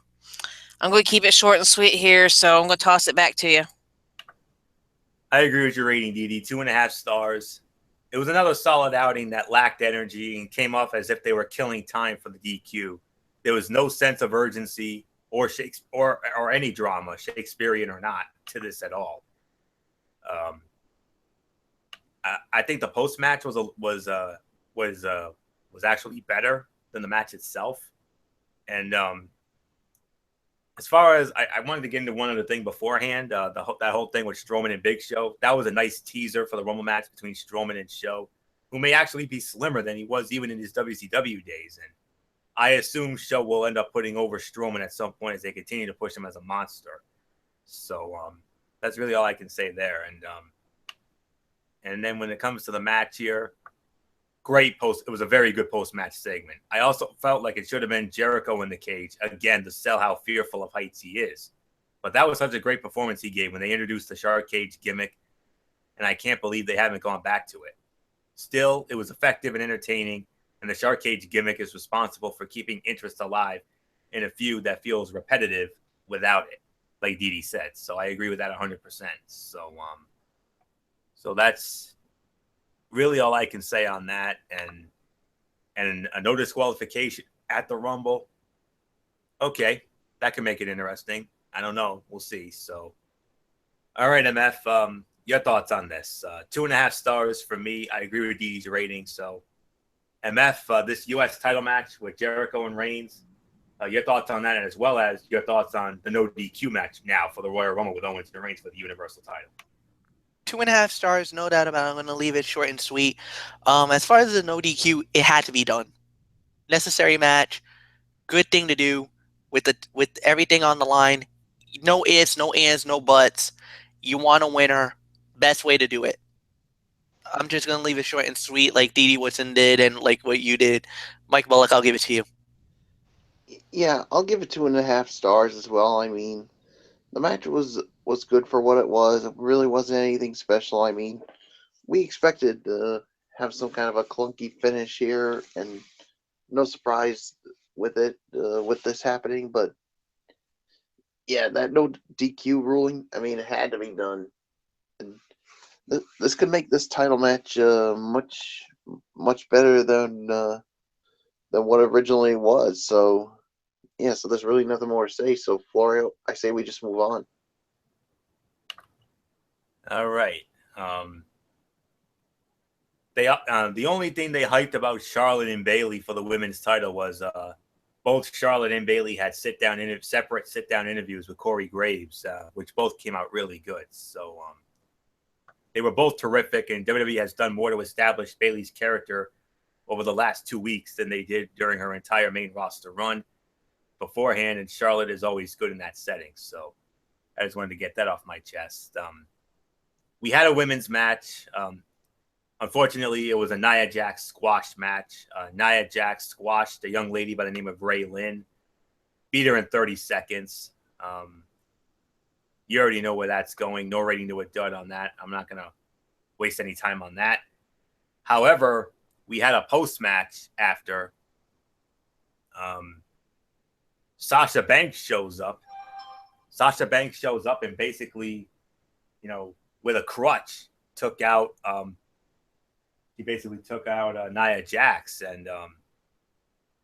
going to keep it short and sweet here. So I'm going to toss it back to you. I agree with your rating, Didi. 2.5 stars. It was another solid outing that lacked energy and came off as if they were killing time for the DQ. There was no sense of urgency or or any drama, Shakespearean or not, to this at all. I think the post match was actually better than the match itself. And as far as I wanted to get into one other thing beforehand, that whole thing with Strowman and Big Show, that was a nice teaser for the Rumble match between Strowman and Show, who may actually be slimmer than he was even in his WCW days. And I assume Show will end up putting over Strowman at some point as they continue to push him as a monster. So that's really all I can say there. And then when it comes to the match here, great post. It was a very good post-match segment. I also felt like it should have been Jericho in the cage, again, to sell how fearful of heights he is. But that was such a great performance he gave when they introduced the Shark Cage gimmick, and I can't believe they haven't gone back to it. Still, it was effective and entertaining, and the Shark Cage gimmick is responsible for keeping interest alive in a feud that feels repetitive without it, like Didi said. So I agree with that 100%. So that's really all I can say on that. And a no disqualification at the Rumble. Okay, that can make it interesting. I don't know. We'll see. So, all right, MF, your thoughts on this? 2.5 stars for me. I agree with Didi's rating. So, MF, this U.S. title match with Jericho and Reigns, your thoughts on that, as well as your thoughts on the no DQ match now for the Royal Rumble with Owens and Reigns for the Universal title. 2.5 stars, no doubt about it. I'm going to leave it short and sweet. As far as the no DQ, it had to be done. Necessary match, good thing to do with everything on the line. No ifs, no ands, no buts. You want a winner, best way to do it. I'm just going to leave it short and sweet like Didi Woodson did and like what you did. Mike Bullock, I'll give it to you. Yeah, I'll give it 2.5 stars as well. I mean, the match was good for what it was. It really wasn't anything special. I mean, we expected to have some kind of a clunky finish here, and no surprise with it, with this happening. But yeah, that no DQ ruling, I mean, it had to be done. And this could make this title match much better than what it originally was. So yeah, so there's really nothing more to say. So Florio, I say we just move on. All right. The only thing they hyped about Charlotte and Bayley for the women's title was both Charlotte and Bayley had separate sit-down interviews with Corey Graves, which both came out really good. So they were both terrific, and WWE has done more to establish Bayley's character over the last 2 weeks than they did during her entire main roster run beforehand. And Charlotte is always good in that setting. So I just wanted to get that off my chest. We had a women's match. Unfortunately, it was a Nia Jax squash match. Nia Jax squashed a young lady by the name of Ray Lynn, beat her in 30 seconds. You already know where that's going. No rating to a dud on that. I'm not going to waste any time on that. However, we had a post-match after. Sasha Banks shows up. Sasha Banks shows up and basically, with a crutch, took out Nia Jax,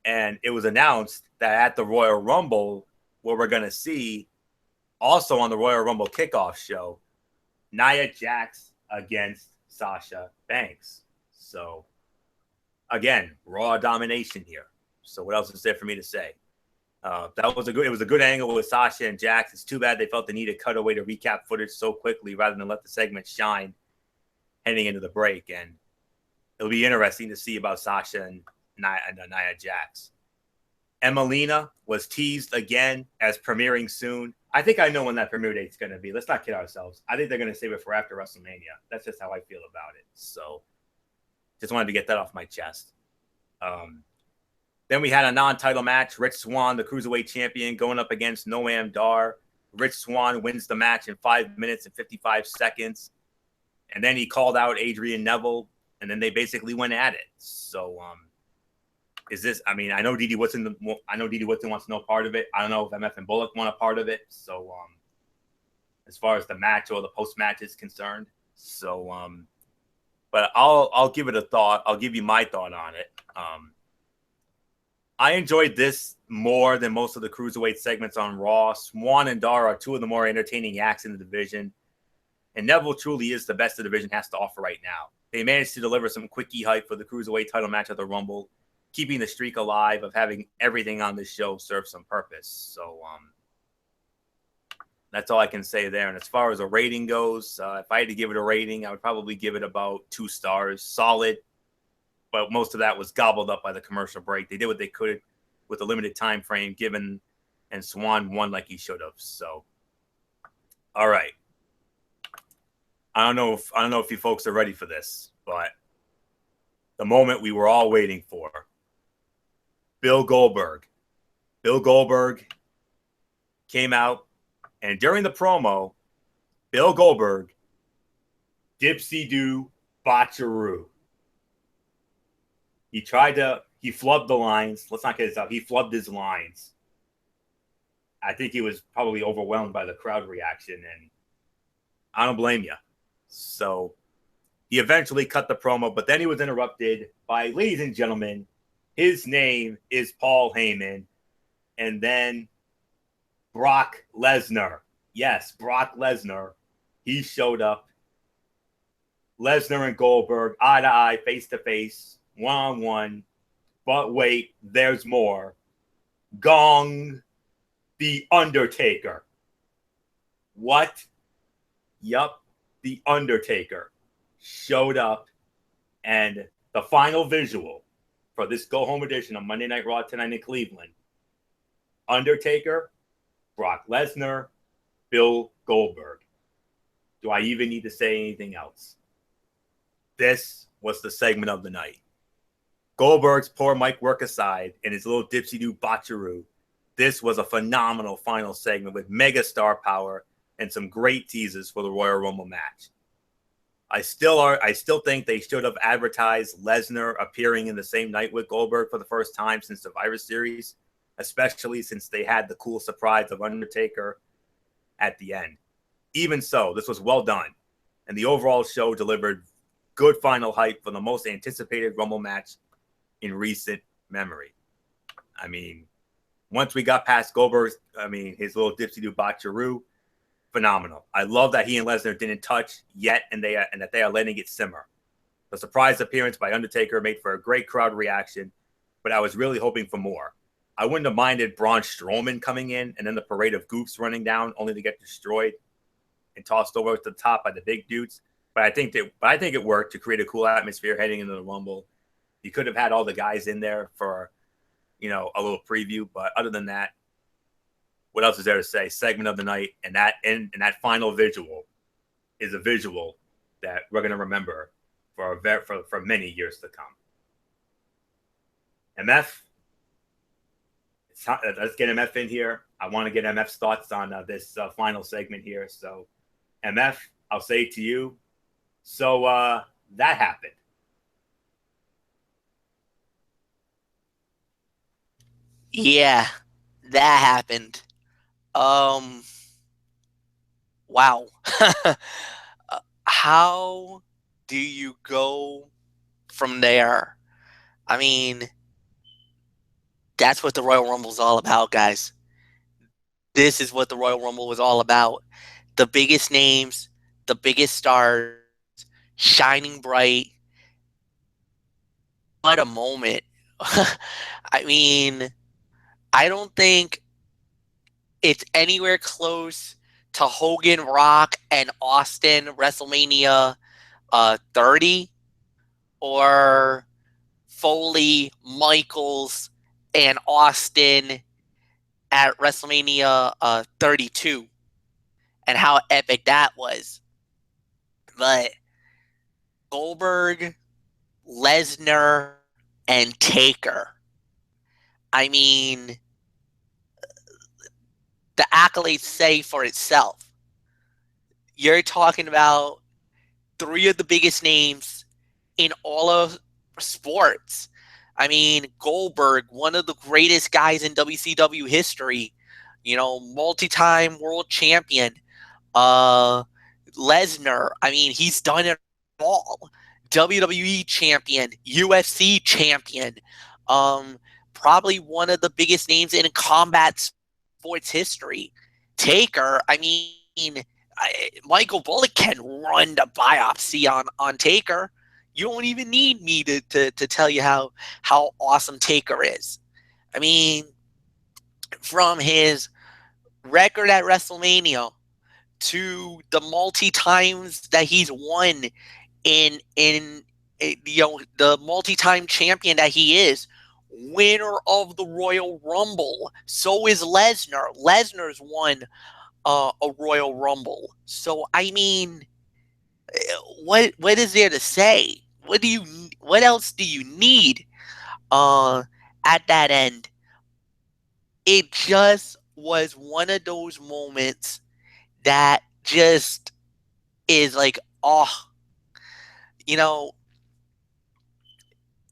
and it was announced that at the Royal Rumble, what we're gonna see, also on the Royal Rumble kickoff show, Nia Jax against Sasha Banks. So again, Raw domination here. So what else is there for me to say? It was a good angle with Sasha and Jax. It's too bad they felt the need to cut away to recap footage so quickly rather than let the segment shine heading into the break. And it'll be interesting to see about Sasha and Nia Jax. Emelina was teased again as premiering soon. I think I know when that premiere date's going to be. Let's not kid ourselves. I think they're going to save it for after WrestleMania. That's just how I feel about it. So just wanted to get that off my chest. Then we had a non-title match. Rich Swann, the Cruiserweight champion, going up against Noam Dar. Rich Swann wins the match in 5 minutes and 55 seconds. And then he called out Adrian Neville, and then they basically went at it. So I know Didi Woodson wants no part of it. I don't know if MF and Bullock want a part of it. So as far as the match or the post-match is concerned. So but I'll give it a thought. I'll give you my thought on it. I enjoyed this more than most of the Cruiserweight segments on Raw. Swann and Dar are two of the more entertaining acts in the division. And Neville truly is the best the division has to offer right now. They managed to deliver some quickie hype for the Cruiserweight title match at the Rumble, keeping the streak alive of having everything on this show serve some purpose. So that's all I can say there. And as far as a rating goes, if I had to give it a rating, I would probably give it about 2 stars. Solid. But most of that was gobbled up by the commercial break. They did what they could with a limited time frame given, and Swann won like he should have. So, all right. I don't know if you folks are ready for this, but the moment we were all waiting for. Bill Goldberg. Bill Goldberg came out, and during the promo, Bill Goldberg, Dipsy-doo Botcharoo. He flubbed the lines. Let's not get this out. He flubbed his lines. I think he was probably overwhelmed by the crowd reaction, and I don't blame you. So he eventually cut the promo, but then he was interrupted by, ladies and gentlemen, his name is Paul Heyman, and then Brock Lesnar. Yes, Brock Lesnar. He showed up. Lesnar and Goldberg, eye to eye, face to face. One-on-one, but wait, there's more. Gong, The Undertaker. What? Yup, The Undertaker showed up, and the final visual for this go-home edition of Monday Night Raw tonight in Cleveland, Undertaker, Brock Lesnar, Bill Goldberg. Do I even need to say anything else? This was the segment of the night. Goldberg's poor mic work aside and his little dipsy-doo botcharoo, this was a phenomenal final segment with mega star power and some great teases for the Royal Rumble match. I still think they should have advertised Lesnar appearing in the same night with Goldberg for the first time since Survivor Series, especially since they had the cool surprise of Undertaker at the end. Even so, this was well done, and the overall show delivered good final hype for the most anticipated Rumble match in recent memory. I mean, once we got past Goldberg's, his little dipsy-doo botcharoo, phenomenal. I love that he and Lesnar didn't touch yet, and that they are letting it simmer. The surprise appearance by Undertaker made for a great crowd reaction, but I was really hoping for more. I wouldn't have minded Braun Strowman coming in and then the parade of goofs running down only to get destroyed and tossed over to the top by the big dudes. But I think it worked to create a cool atmosphere heading into the Rumble. You could have had all the guys in there for, you know, a little preview, but other than that, what else is there to say? Segment of the night, and that final visual is a visual that we're going to remember for many years to come. MF, let's get MF in here. I want to get MF's thoughts on this final segment here. So, MF, I'll say to you, so that happened. Yeah, that happened. Wow. How do you go from there? I mean, that's what the Royal Rumble is all about, guys. This is what the Royal Rumble was all about. The biggest names, the biggest stars, shining bright. What a moment. I mean, I don't think it's anywhere close to Hogan, Rock, and Austin WrestleMania 30 or Foley, Michaels, and Austin at WrestleMania 32 and how epic that was. But Goldberg, Lesnar, and Taker. I mean, the accolades say for itself. You're talking about three of the biggest names in all of sports. I mean, Goldberg, one of the greatest guys in WCW history, you know, multi-time world champion. Lesnar, I mean, he's done it all. WWE champion, UFC champion, probably one of the biggest names in combat sports history. Taker, I mean, Michael Bullock can run the biopsy on Taker. You don't even need me to tell you how awesome Taker is. I mean, from his record at WrestleMania to the multi times that he's won in you know, the multi-time champion that he is, winner of the Royal Rumble. So is Lesnar. Lesnar's won a Royal Rumble. So I mean, what is there to say? What else do you need at that end? It just was one of those moments that just is like, oh, you know,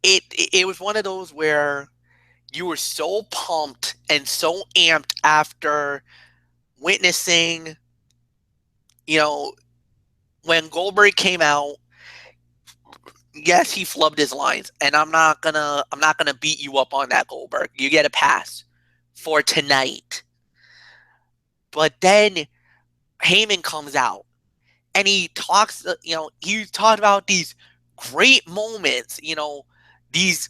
it was one of those where you were so pumped and so amped after witnessing, you know, when Goldberg came out. Yes, he flubbed his lines, and I'm not gonna beat you up on that, Goldberg. You get a pass for tonight. But then Heyman comes out, and he talks. You know, he talked about these great moments. You know, these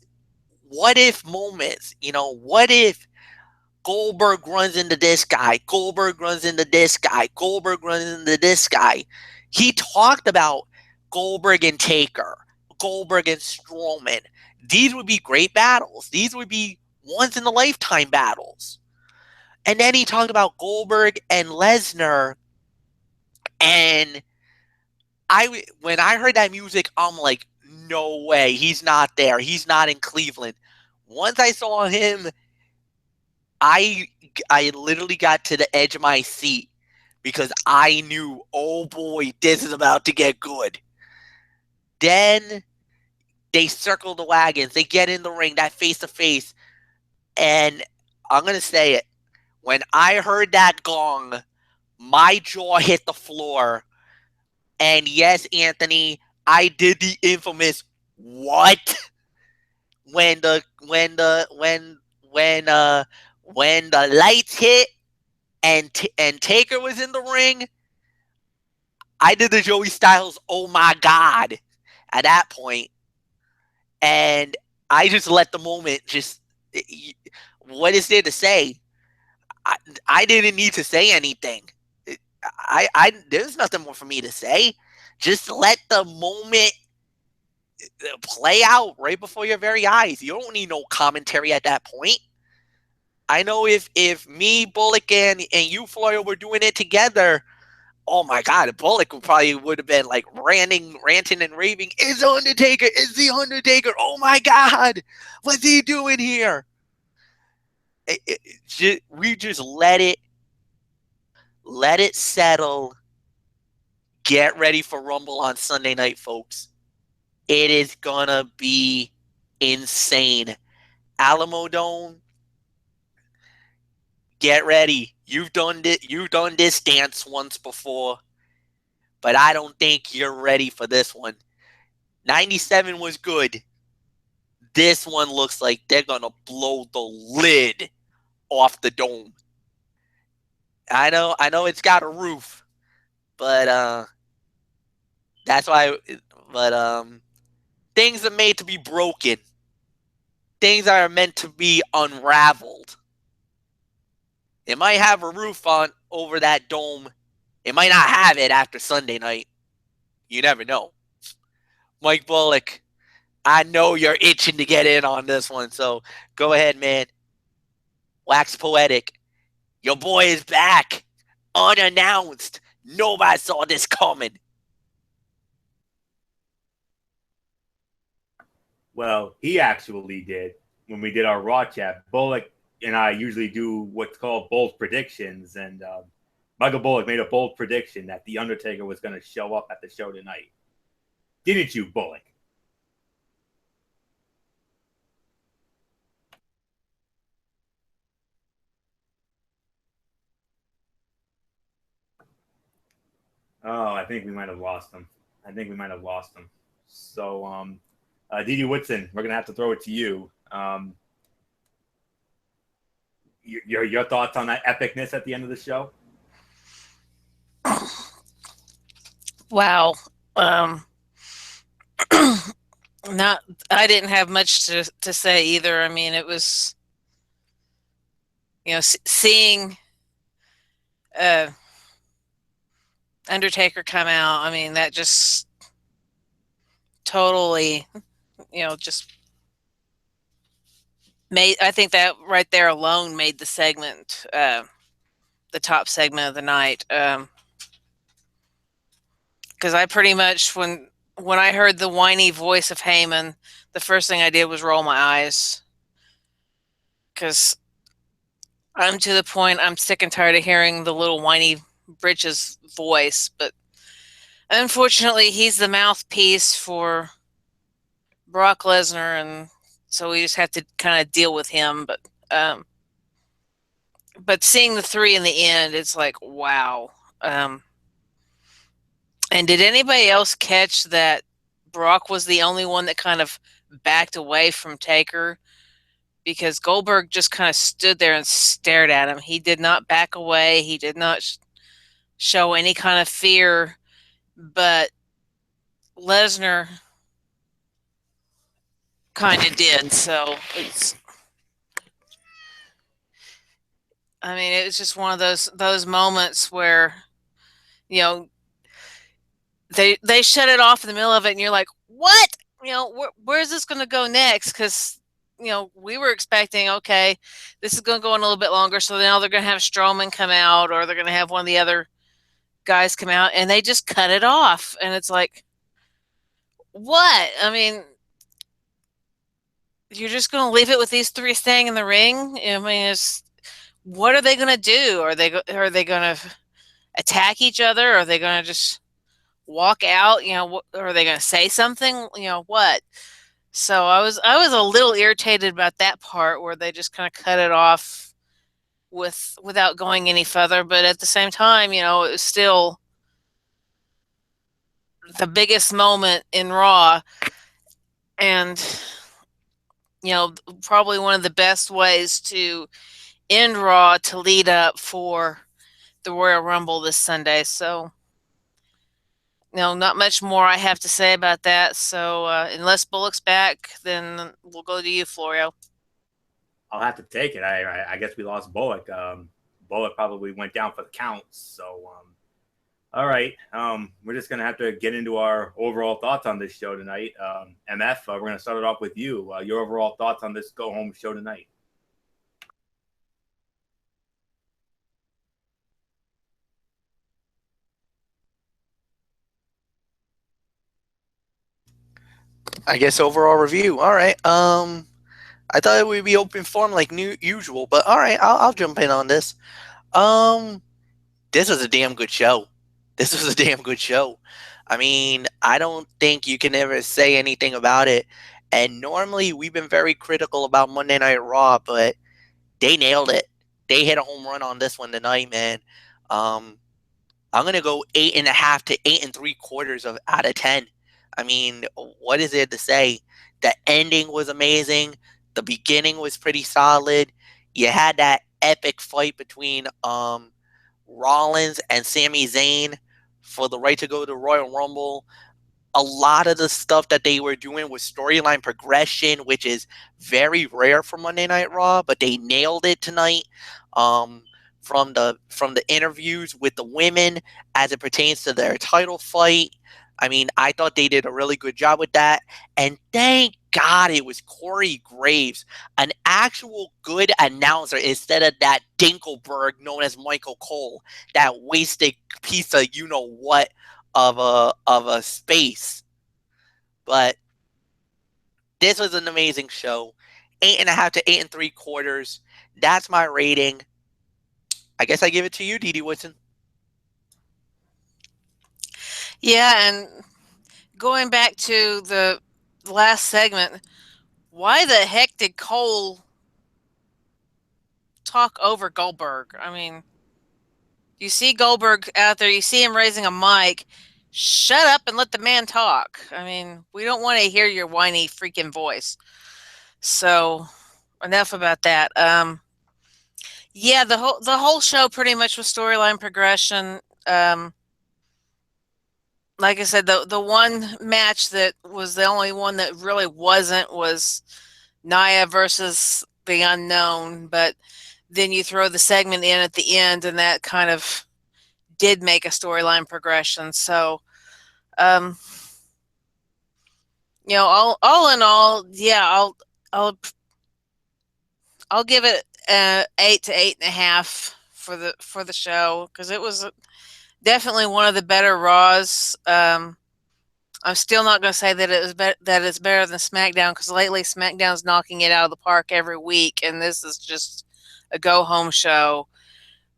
what if moments. You know, what if Goldberg runs into this guy? Goldberg runs into this guy. Goldberg runs into this guy. He talked about Goldberg and Taker. Goldberg and Strowman. These would be great battles. These would be once in a lifetime battles. And then he talked about Goldberg and Lesnar. And when I heard that music, I'm like, no way. He's not there. He's not in Cleveland. Once I saw him, I literally got to the edge of my seat because I knew, oh boy, this is about to get good. Then they circle the wagons. They get in the ring, that face-to-face. And I'm going to say it. When I heard that gong, my jaw hit the floor. And yes, Anthony, I did the infamous what? When the lights hit and Taker was in the ring, I did the Joey Styles, oh my God, at that point. And I just let the moment just, what is there to say? I didn't need to say anything. There's nothing more for me to say. Just let the moment play out right before your very eyes. You don't need no commentary at that point. I know if me, Bullock, and you, Florio, were doing it together, oh my God, Bullock would have been like ranting and raving. It's Undertaker! It's the Undertaker! Oh my God, what's he doing here? We just let it settle. Get ready for Rumble on Sunday night, folks. It is gonna be insane. Alamo Dome, get ready. You've done this dance once before, but I don't think you're ready for this one. 97 was good. This one looks like they're gonna blow the lid off the dome. I know it's got a roof, but that's why. But things are made to be broken. Things are meant to be unraveled. It might have a roof on over that dome. It might not have it after Sunday night. You never know. Mike Bullock, I know you're itching to get in on this one, so go ahead, man. Wax poetic. Your boy is back. Unannounced. Nobody saw this coming. Well, he actually did when we did our Raw chat. Bullock and I usually do what's called bold predictions, and Michael Bullock made a bold prediction that The Undertaker was going to show up at the show tonight. Didn't you, Bullock? Oh, I think we might have lost him. So, Didi Whitson, we're going to have to throw it to you. Your thoughts on that epicness at the end of the show? Wow. Not. I didn't have much to say either. I mean, it was, seeing Undertaker come out. I mean, that just totally, just made. I think that right there alone made the segment, the top segment of the night. Because I pretty much, when I heard the whiny voice of Heyman, the first thing I did was roll my eyes. Because I'm to the point, I'm sick and tired of hearing the little whiny Britches voice. But unfortunately, he's the mouthpiece for Brock Lesnar, and so we just have to kind of deal with him. But seeing the three in the end, it's like, wow. And did anybody else catch that Brock was the only one that kind of backed away from Taker? Because Goldberg just kind of stood there and stared at him. He did not back away. He did not show any kind of fear. But Lesnar kind of did. So it was just one of those moments where, they shut it off in the middle of it, and you're like, what? Where's this going to go next? Because, we were expecting, okay, this is going to go on a little bit longer, so now they're going to have Strowman come out, or they're going to have one of the other guys come out, and they just cut it off. And it's like, what? I mean, you're just going to leave it with these three staying in the ring? I mean, what are they going to do? Are they going to attack each other? Are they going to just walk out? Are they going to say something? What? So I was a little irritated about that part where they just kind of cut it off without going any further. But at the same time, it was still the biggest moment in Raw, and probably one of the best ways to end Raw to lead up for the Royal Rumble this Sunday. So not much more I have to say about that. So unless Bullock's back, then we'll go to you, Florio. I'll have to take it. I guess we lost Bullock. Bullock probably went down for the count. So All right. We're just gonna have to get into our overall thoughts on this show tonight. MF, we're gonna start it off with you. Your overall thoughts on this go home show tonight. I guess overall review. All right. I thought it would be open form like usual, but all right, I'll jump in on this. Um, this was a damn good show. This was a damn good show. I mean, I don't think you can ever say anything about it. And normally we've been very critical about Monday Night Raw, but they nailed it. They hit a home run on this one tonight, man. Um, I'm gonna go 8.5 to 8.75 out of 10. I mean, what is there to say? The ending was amazing. The beginning was pretty solid. You had that epic fight between Rollins and Sami Zayn for the right to go to Royal Rumble. A lot of the stuff that they were doing was storyline progression, which is very rare for Monday Night Raw, but they nailed it tonight. Um, from the interviews with the women as it pertains to their title fight. I mean, I thought they did a really good job with that. And thank God it was Corey Graves, an actual good announcer instead of that Dinkelberg known as Michael Cole, that wasted piece of you know what of a space. But this was an amazing show. 8.5 to 8.75. That's my rating. I guess I give it to you, Didi Woodson. Yeah, and going back to the last segment, why the heck did Cole talk over Goldberg? I mean, you see Goldberg out there, you see him raising a mic. Shut up and let the man talk. I mean, we don't want to hear your whiny freaking voice. So, enough about that. Yeah, the whole show pretty much was storyline progression. Like I said, the one match that was the only one that really wasn't was Nia versus the Unknown, but then you throw the segment in at the end, and that kind of did make a storyline progression. So, um, all in all, yeah, I'll give it 8 to 8.5 for the show because it was definitely one of the better Raws. I'm still not going to say that that it's better than SmackDown because lately SmackDown's knocking it out of the park every week, and this is just a go home show.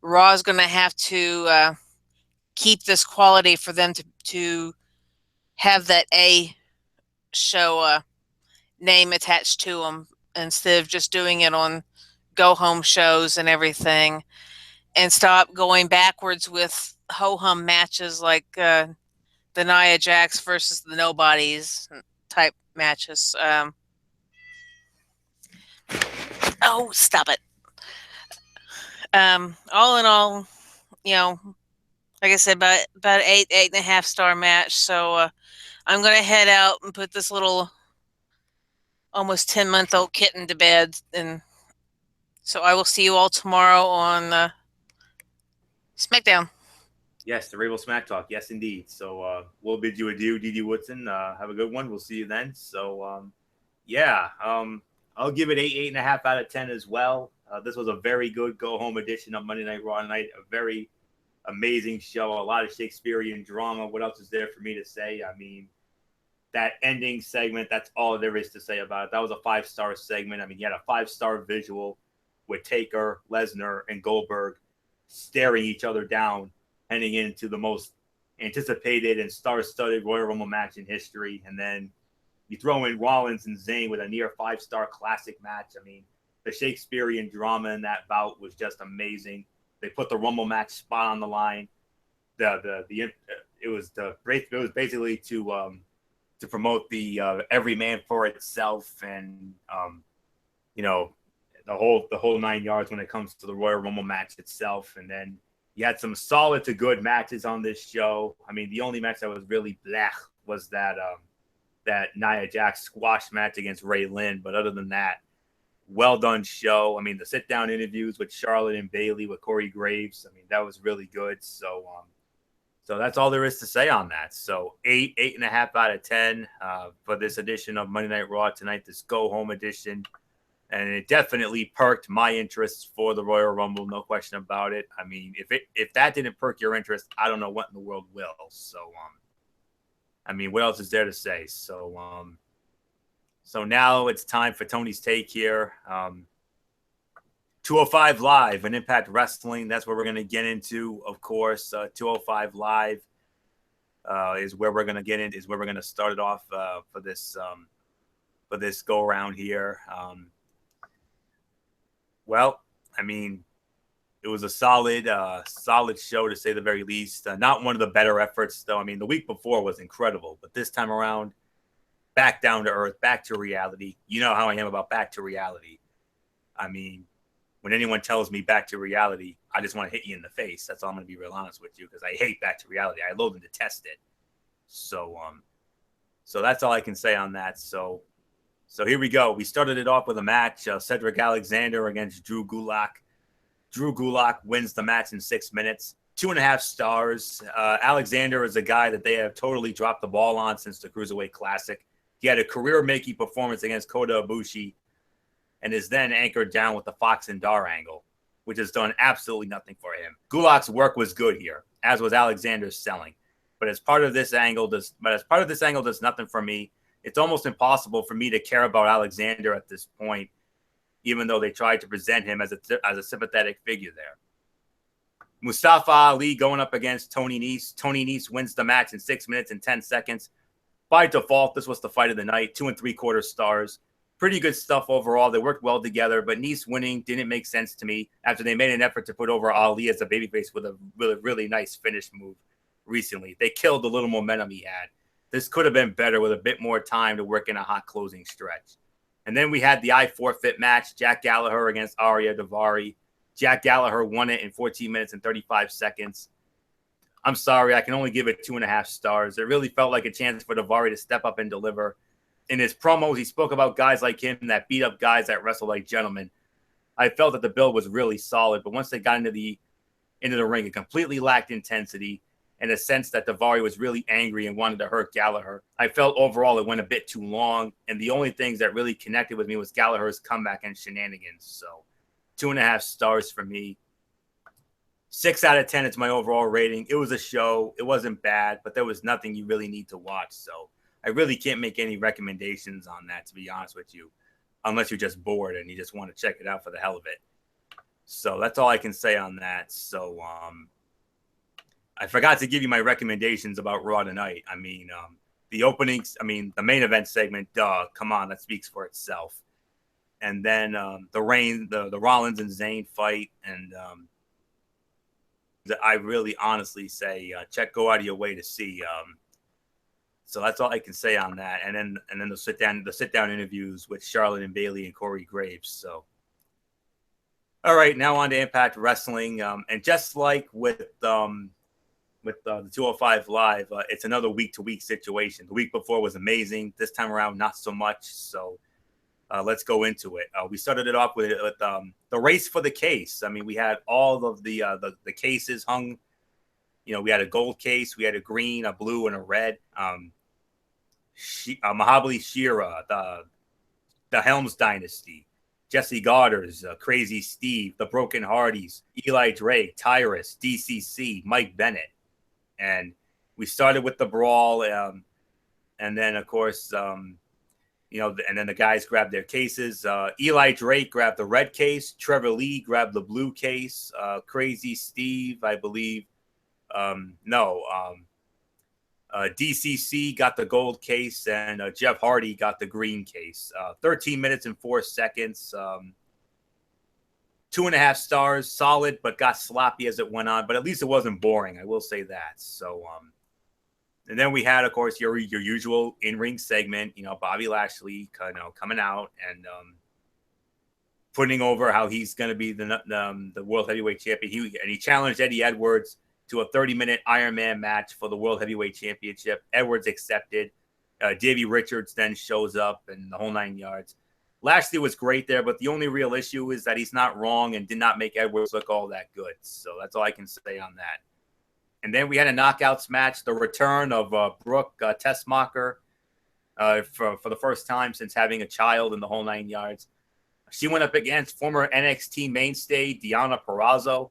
Raw's going to have to keep this quality for them to have that A show name attached to them instead of just doing it on go home shows and everything, and stop going backwards with ho hum matches like the Nia Jax versus the Nobodies type matches. Oh, stop it. All in all, like I said, about 8.5 star match. So I'm gonna head out and put this little almost 10-month-old kitten to bed, and so I will see you all tomorrow on SmackDown. Yes, the Rabel Smack Talk. Yes, indeed. So we'll bid you adieu, Didi Woodson. Have a good one. We'll see you then. So yeah, I'll give it 8.5 out of 10 as well. This was a very good go home edition of Monday Night Raw tonight. A very amazing show. A lot of Shakespearean drama. What else is there for me to say? I mean, that ending segment, that's all there is to say about it. That was a 5-star segment. I mean, you had a 5-star visual with Taker, Lesnar, and Goldberg staring each other down, heading into the most anticipated and star-studded Royal Rumble match in history. And then you throw in Rollins and Zayn with a near 5-star classic match. I mean, the Shakespearean drama in that bout was just amazing. They put the Rumble match spot on the line. It was basically to promote the every man for itself, and the whole 9 yards when it comes to the Royal Rumble match itself. And then you had some solid to good matches on this show. I mean, the only match that was really blech was that Nia Jax squash match against Ray Lynn. But other than that, well done show. I mean, the sit down interviews with Charlotte and Bayley with Corey Graves, I mean, that was really good. So So that's all there is to say on that. So 8.5 out of 10 for this edition of Monday Night Raw tonight, this go home edition. And it definitely perked my interest for the Royal Rumble, no question about it. I mean, if that didn't perk your interest, I don't know what in the world will. So, I mean, what else is there to say? So, so now it's time for Tony's take here. 205 Live and Impact Wrestling. That's what we're going to get into, of course. 205 Live is where we're going to get into, is where we're going to start it off for this go around here. Well, I mean, it was a solid show to say the very least. Not one of the better efforts, though. I mean, the week before was incredible, but this time around, back down to earth, back to reality. You know how I am about back to reality. I mean, when anyone tells me back to reality, I just want to hit you in the face. That's all I'm going to be real honest with you, because I hate back to reality. I loathe and detest it. So, so that's all I can say on that. So here we go. We started it off with a match: Cedric Alexander against Drew Gulak. Drew Gulak wins the match in 6 minutes. 2.5 stars. Alexander is a guy that they have totally dropped the ball on since the Cruiserweight Classic. He had a career-making performance against Kota Ibushi, and is then anchored down with the Fox and Dar angle, which has done absolutely nothing for him. Gulak's work was good here, as was Alexander's selling. But as part of this angle does nothing for me. It's almost impossible for me to care about Alexander at this point, even though they tried to present him as a sympathetic figure there. Mustafa Ali going up against Tony Nese. Tony Nese wins the match in 6 minutes and 10 seconds. By default, this was the fight of the night. 2 3/4 stars. Pretty good stuff overall. They worked well together, but Nese winning didn't make sense to me after they made an effort to put over Ali as a babyface with a really nice finish move recently. They killed the little momentum he had. This could have been better with a bit more time to work in a hot closing stretch. And then we had the I Forfeit match, Jack Gallagher against Arya Daivari. Jack Gallagher won it in 14 minutes and 35 seconds. I'm sorry, I can only give it 2.5 stars. It really felt like a chance for Daivari to step up and deliver. In his promos, he spoke about guys like him that beat up guys that wrestle like gentlemen. I felt that the build was really solid, but once they got into the ring, it completely lacked intensity and a sense that Daivari was really angry and wanted to hurt Gallagher. I felt overall it went a bit too long, and the only things that really connected with me was Gallagher's comeback and shenanigans. So 2.5 stars for me. 6 out of 10 is my overall rating. It was a show. It wasn't bad, but there was nothing you really need to watch. So I really can't make any recommendations on that, to be honest with you, unless you're just bored and you just want to check it out for the hell of it. So that's all I can say on that. So I forgot to give you my recommendations about Raw tonight. I mean, the main event segment, come on, that speaks for itself. And then the Rollins and Zayn fight, and I really honestly say go out of your way to see. So that's all I can say on that. And then the sit down interviews with Charlotte and Bayley and Corey Graves. So, all right, now on to Impact Wrestling. And just like with the 205 Live, it's another week-to-week situation. The week before was amazing. This time around, not so much. So let's go into it. We started it off with the race for the case. I mean, we had all of the cases hung. You know, we had a gold case, we had a green, a blue, and a red. Mahabali Shira, the Helms Dynasty, Jesse Goddard's, Crazy Steve, the Broken Hardys, Eli Drake, Tyrus, DCC, Mike Bennett. And we started with the brawl, and then, of course, and then the guys grabbed their cases. Eli Drake grabbed the red case. Trevor Lee grabbed the blue case. Crazy Steve, I believe. DCC got the gold case, and Jeff Hardy got the green case. 13 minutes and 4 seconds. 2.5 stars, solid, but got sloppy as it went on. But at least it wasn't boring, I will say that. So, and then we had, of course, your usual in-ring segment. Bobby Lashley, coming out and putting over how he's going to be the World Heavyweight Champion. He challenged Eddie Edwards to a 30-minute Iron Man match for the World Heavyweight Championship. Edwards accepted. Davey Richards then shows up and the whole 9 yards. Lashley was great there, but the only real issue is that he's not wrong and did not make Edwards look all that good. So that's all I can say on that. And then we had a knockouts match, the return of Brooke Tessmacher for the first time since having a child in the whole 9 yards. She went up against former NXT mainstay Deonna Purrazzo.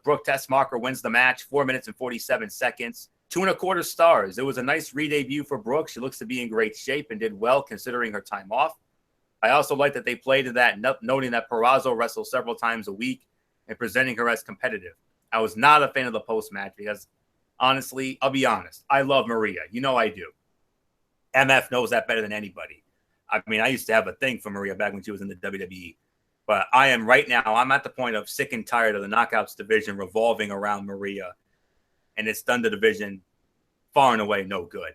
Brooke Tessmacher wins the match, 4 minutes and 47 seconds. 2.25 stars. It was a nice re-debut for Brooke. She looks to be in great shape and did well considering her time off. I also like that they played to that, noting that Purrazzo wrestles several times a week and presenting her as competitive. I was not a fan of the post-match because, honestly, I'll be honest, I love Maria. You know I do. MF knows that better than anybody. I mean, I used to have a thing for Maria back when she was in the WWE. But I am right now, I'm at the point of sick and tired of the Knockouts division revolving around Maria. And it's done the division far and away no good.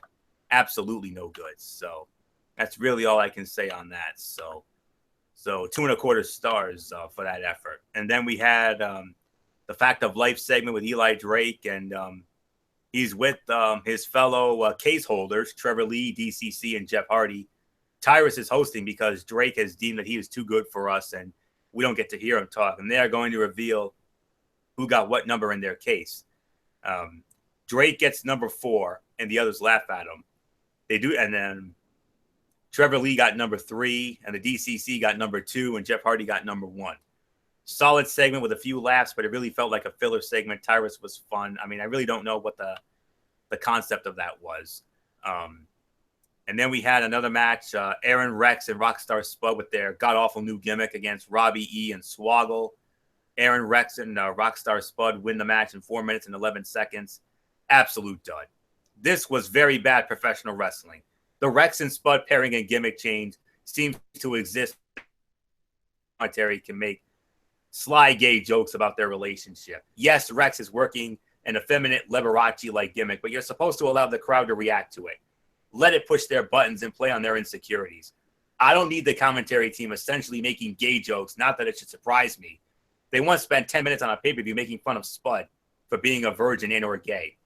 Absolutely no good. So that's really all I can say on that. So 2.25 stars for that effort. And then we had the Fact of Life segment with Eli Drake. And he's with his fellow case holders, Trevor Lee, DCC, and Jeff Hardy. Tyrus is hosting because Drake has deemed that he is too good for us and we don't get to hear him talk. And they are going to reveal who got what number in their case. Drake gets number 4 and the others laugh at him. They do. And then Trevor Lee got number 3 and the DCC got number 2 and Jeff Hardy got number 1. Solid segment with a few laughs, but it really felt like a filler segment. Tyrus was fun. I mean, I really don't know what the concept of that was. And then we had another match, Aaron Rex and Rockstar Spud with their god-awful new gimmick against Robbie E. and Swoggle. Aaron Rex and Rockstar Spud win the match in 4 minutes and 11 seconds. Absolute dud. This was very bad professional wrestling. The Rex and Spud pairing and gimmick change seems to exist. Commentary can make sly gay jokes about their relationship. Yes, Rex is working an effeminate Liberace-like gimmick, but you're supposed to allow the crowd to react to it. Let it push their buttons and play on their insecurities. I don't need the commentary team essentially making gay jokes, not that it should surprise me. They once spent 10 minutes on a pay-per-view making fun of Spud for being a virgin and or gay.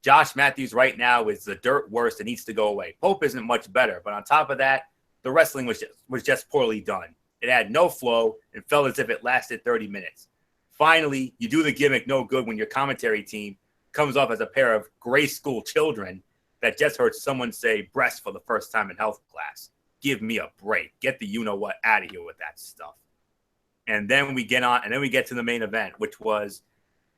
Josh Matthews right now is the dirt worst and needs to go away. Pope isn't much better, but on top of that, the wrestling was just poorly done. It had no flow and felt as if it lasted 30 minutes. Finally, you do the gimmick no good when your commentary team comes off as a pair of gray school children that just heard someone say breast for the first time in health class. Give me a break. Get the you-know-what out of here with that stuff. And then we get to the main event, which was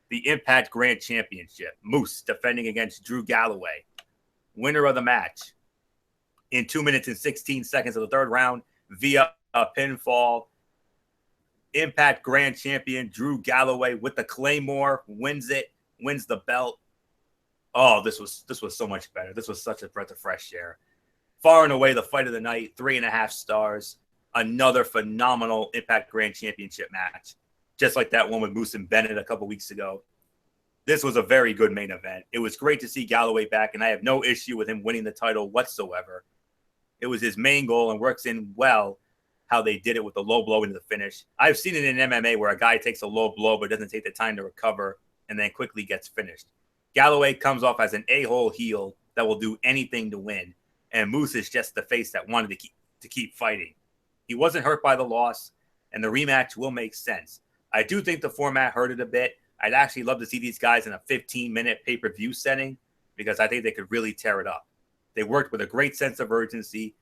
the Impact Grand Championship. Moose defending against Drew Galloway. Winner of the match in 2 minutes and 16 seconds of the third round via a pinfall. Impact Grand Champion Drew Galloway with the Claymore wins the belt. Oh, this was so much better. This was such a breath of fresh air. Far and away the fight of the night, 3.5 stars. Another phenomenal Impact Grand Championship match, just like that one with Moose and Bennett a couple weeks ago. This was a very good main event. It was great to see Galloway back, and I have no issue with him winning the title whatsoever. It was his main goal and works in well how they did it with the low blow into the finish. I've seen it in MMA where a guy takes a low blow but doesn't take the time to recover and then quickly gets finished. Galloway comes off as an a-hole heel that will do anything to win, and Moose is just the face that wanted to keep fighting. He wasn't hurt by the loss, and the rematch will make sense. I do think the format hurt it a bit. I'd actually love to see these guys in a 15-minute pay-per-view setting because I think they could really tear it up. They worked with a great sense of urgency,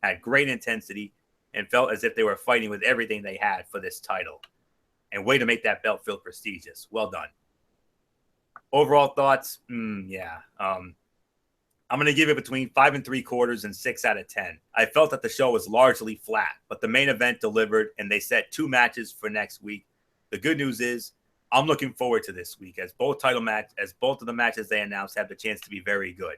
had great intensity, and felt as if they were fighting with everything they had for this title. And way to make that belt feel prestigious. Well done. Overall thoughts, I'm going to give it between 5 3/4 and 6 out of 10. I felt that the show was largely flat, but the main event delivered, and they set 2 matches for next week. The good news is I'm looking forward to this week as both of the matches they announced have the chance to be very good.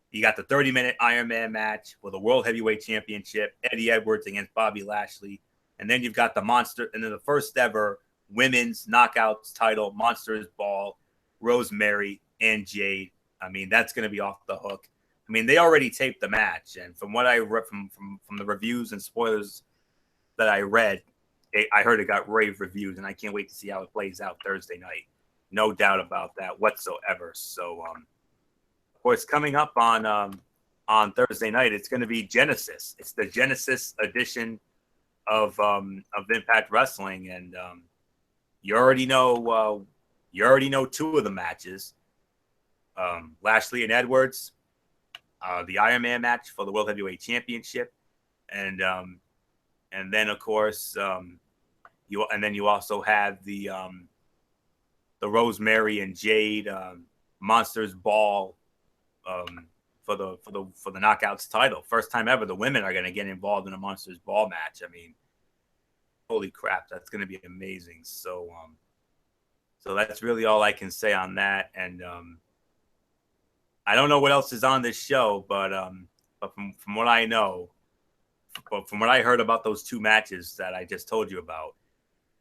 You got the 30-minute Iron Man match with the World Heavyweight Championship, Eddie Edwards against Bobby Lashley, and then you've got the first ever women's knockouts title, Monsters Ball, Rosemary and Jade. I mean, that's going to be off the hook. I mean, they already taped the match, and from what I read from the reviews and spoilers that I read, I heard it got rave reviews, and I can't wait to see how it plays out Thursday night. No doubt about that whatsoever. So, of course, coming up on Thursday night, it's going to be Genesis. It's the Genesis edition of Impact Wrestling, and you already know You already know two of the matches. Lashley and Edwards, the Iron Man match for the World Heavyweight Championship, and then of course you also have the Rosemary and Jade Monsters Ball for the Knockouts title. First time ever the women are going to get involved in a Monsters Ball match. I mean, holy crap, that's going to be amazing. So that's really all I can say on that. And I don't know what else is on this show, but from what I know, from what I heard about those two matches that I just told you about,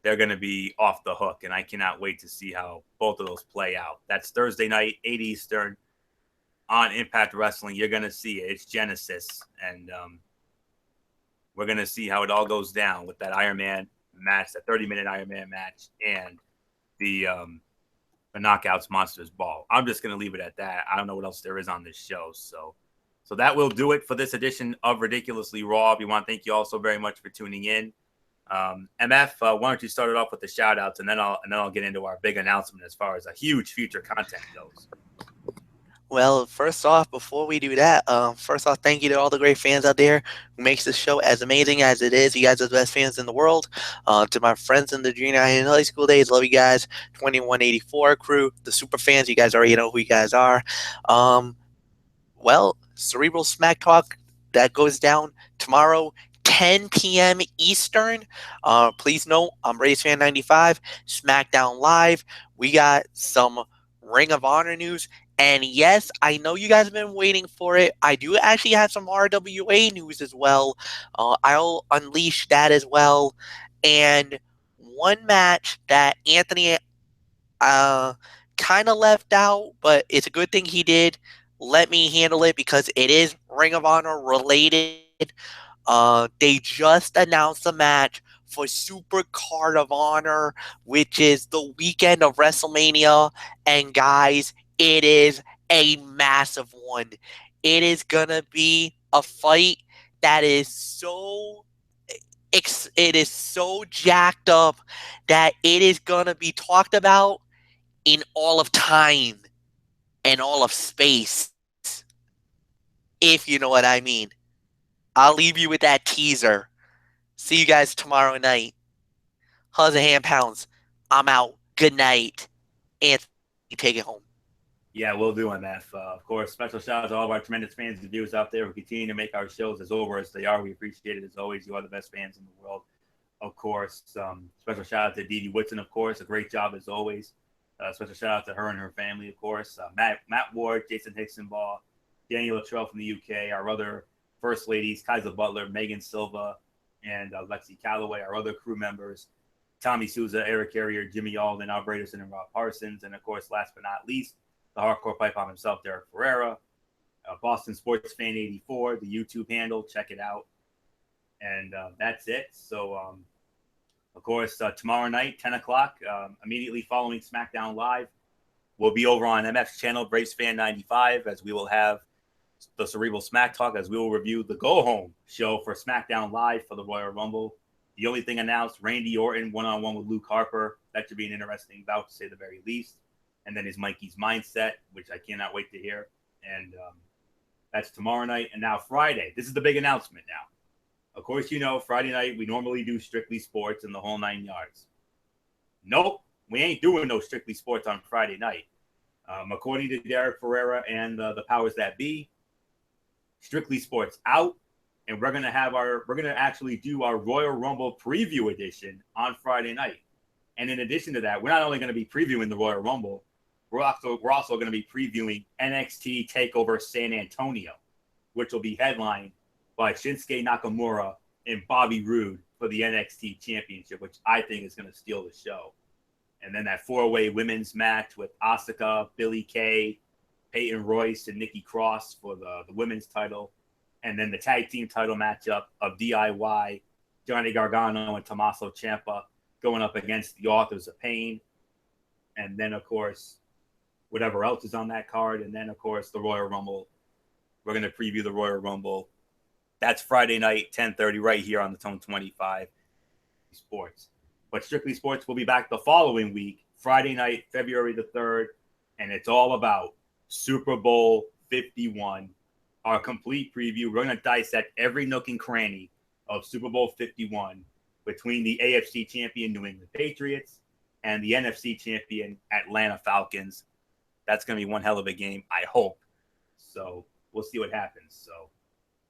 they're going to be off the hook, and I cannot wait to see how both of those play out. That's Thursday night, 8 Eastern, on Impact Wrestling. You're going to see it. It's Genesis, and we're going to see how it all goes down with that Iron Man match, that 30-minute Iron Man match, and the Knockouts Monsters Ball. I'm just going to leave it at that. I don't know what else there is on this show. So that will do it for this edition of Ridiculously Raw. We want to thank you all so very much for tuning in. MF, why don't you start it off with the shout outs, and then I'll get into our big announcement as far as a huge future content goes. Well, first off, before we do that, thank you to all the great fans out there who makes this show as amazing as it is. You guys are the best fans in the world. To my friends in the junior high and high school days, love you guys. 2184 crew, the super fans, you guys already know who you guys are. Well, Cerebral Smack Talk, that goes down tomorrow, 10 p.m. Eastern. Please note, I'm RaceFan95, SmackDown Live. We got some Ring of Honor news. And yes, I know you guys have been waiting for it. I do actually have some RWA news as well. I'll unleash that as well. And one match that Anthony kind of left out, but it's a good thing he did. Let me handle it because it is Ring of Honor related. They just announced a match for Super Card of Honor, which is the weekend of WrestleMania. And guys, it is a massive one. It is going to be a fight that is so jacked up that it is going to be talked about in all of time and all of space, if you know what I mean. I'll leave you with that teaser. See you guys tomorrow night. Hugs and hand pounds. I'm out. Good night. Anthony, take it home. Yeah, we'll do, MF. Of course, special shout out to all of our tremendous fans and viewers out there who continue to make our shows as over as they are. We appreciate it as always. You are the best fans in the world. Of course, special shout out to Dee Dee Whitson, of course. A great job as always. Special shout out to her and her family, of course. Matt Ward, Jason Hicksonball, Daniel Luttrell from the UK, our other First Ladies, Kaiser Butler, Megan Silva, and Lexi Calloway, our other crew members, Tommy Souza, Eric Carrier, Jimmy Alden, Al Braderson, and Rob Parsons. And, of course, last but not least, the hardcore pipe on himself, Derek Ferreira, Boston Sports Fan 84, the YouTube handle. Check it out. And that's it. So, of course, tomorrow night, 10 o'clock, immediately following SmackDown Live, we'll be over on MF's channel, Braves Fan 95, as we will have the Cerebral Smack Talk, as we will review the Go Home show for SmackDown Live for the Royal Rumble. The only thing announced, Randy Orton one-on-one with Luke Harper. That should be an interesting bout, to say the very least. And then his Mikey's Mindset, which I cannot wait to hear. And that's tomorrow night. And now Friday. This is the big announcement now. Of course, you know, Friday night, we normally do Strictly Sports and the whole 9 yards. Nope, we ain't doing no Strictly Sports on Friday night. According to Derek Ferreira and the powers that be, Strictly Sports out. And we're going to actually do our Royal Rumble preview edition on Friday night. And in addition to that, we're not only going to be previewing the Royal Rumble, we're also going to be previewing NXT TakeOver San Antonio, which will be headlined by Shinsuke Nakamura and Bobby Roode for the NXT Championship, which I think is going to steal the show. And then that 4-way women's match with Asuka, Billie Kay, Peyton Royce, and Nikki Cross for the women's title. And then the tag team title matchup of DIY, Johnny Gargano and Tommaso Ciampa going up against the Authors of Pain. And then, of course, whatever else is on that card. And then, of course, the Royal Rumble. We're going to preview the Royal Rumble. That's Friday night, 10:30, right here on the Tone 25 Sports. But Strictly Sports will be back the following week, Friday night, February the 3rd, and it's all about Super Bowl 51. Our complete preview. We're going to dissect every nook and cranny of Super Bowl 51 between the AFC champion New England Patriots and the NFC champion Atlanta Falcons. That's going to be one hell of a game, I hope. So we'll see what happens.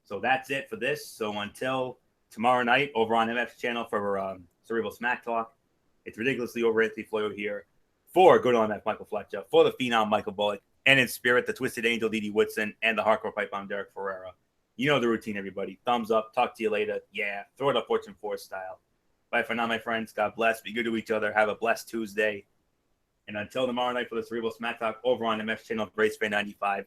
So that's it for this. So until tomorrow night over on MF's channel for Cerebral Smack Talk, it's ridiculously over Anthony Floyo here for Good on MF Michael Fletcher, for the Phenom Michael Bullock, and in spirit, the Twisted Angel D.D. Woodson, and the Hardcore Pipe I'm Derek Ferreira. You know the routine, everybody. Thumbs up. Talk to you later. Yeah. Throw it up Fortune 4 style. Bye for now, my friends. God bless. Be good to each other. Have a blessed Tuesday. And until tomorrow night for the Cerebral Smack Talk over on MF's channel, Grace Bay 95.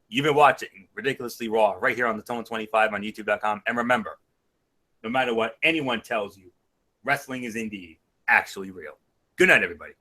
You've been watching Ridiculously Raw right here on the Tone 25 on YouTube.com. And remember, no matter what anyone tells you, wrestling is indeed actually real. Good night, everybody.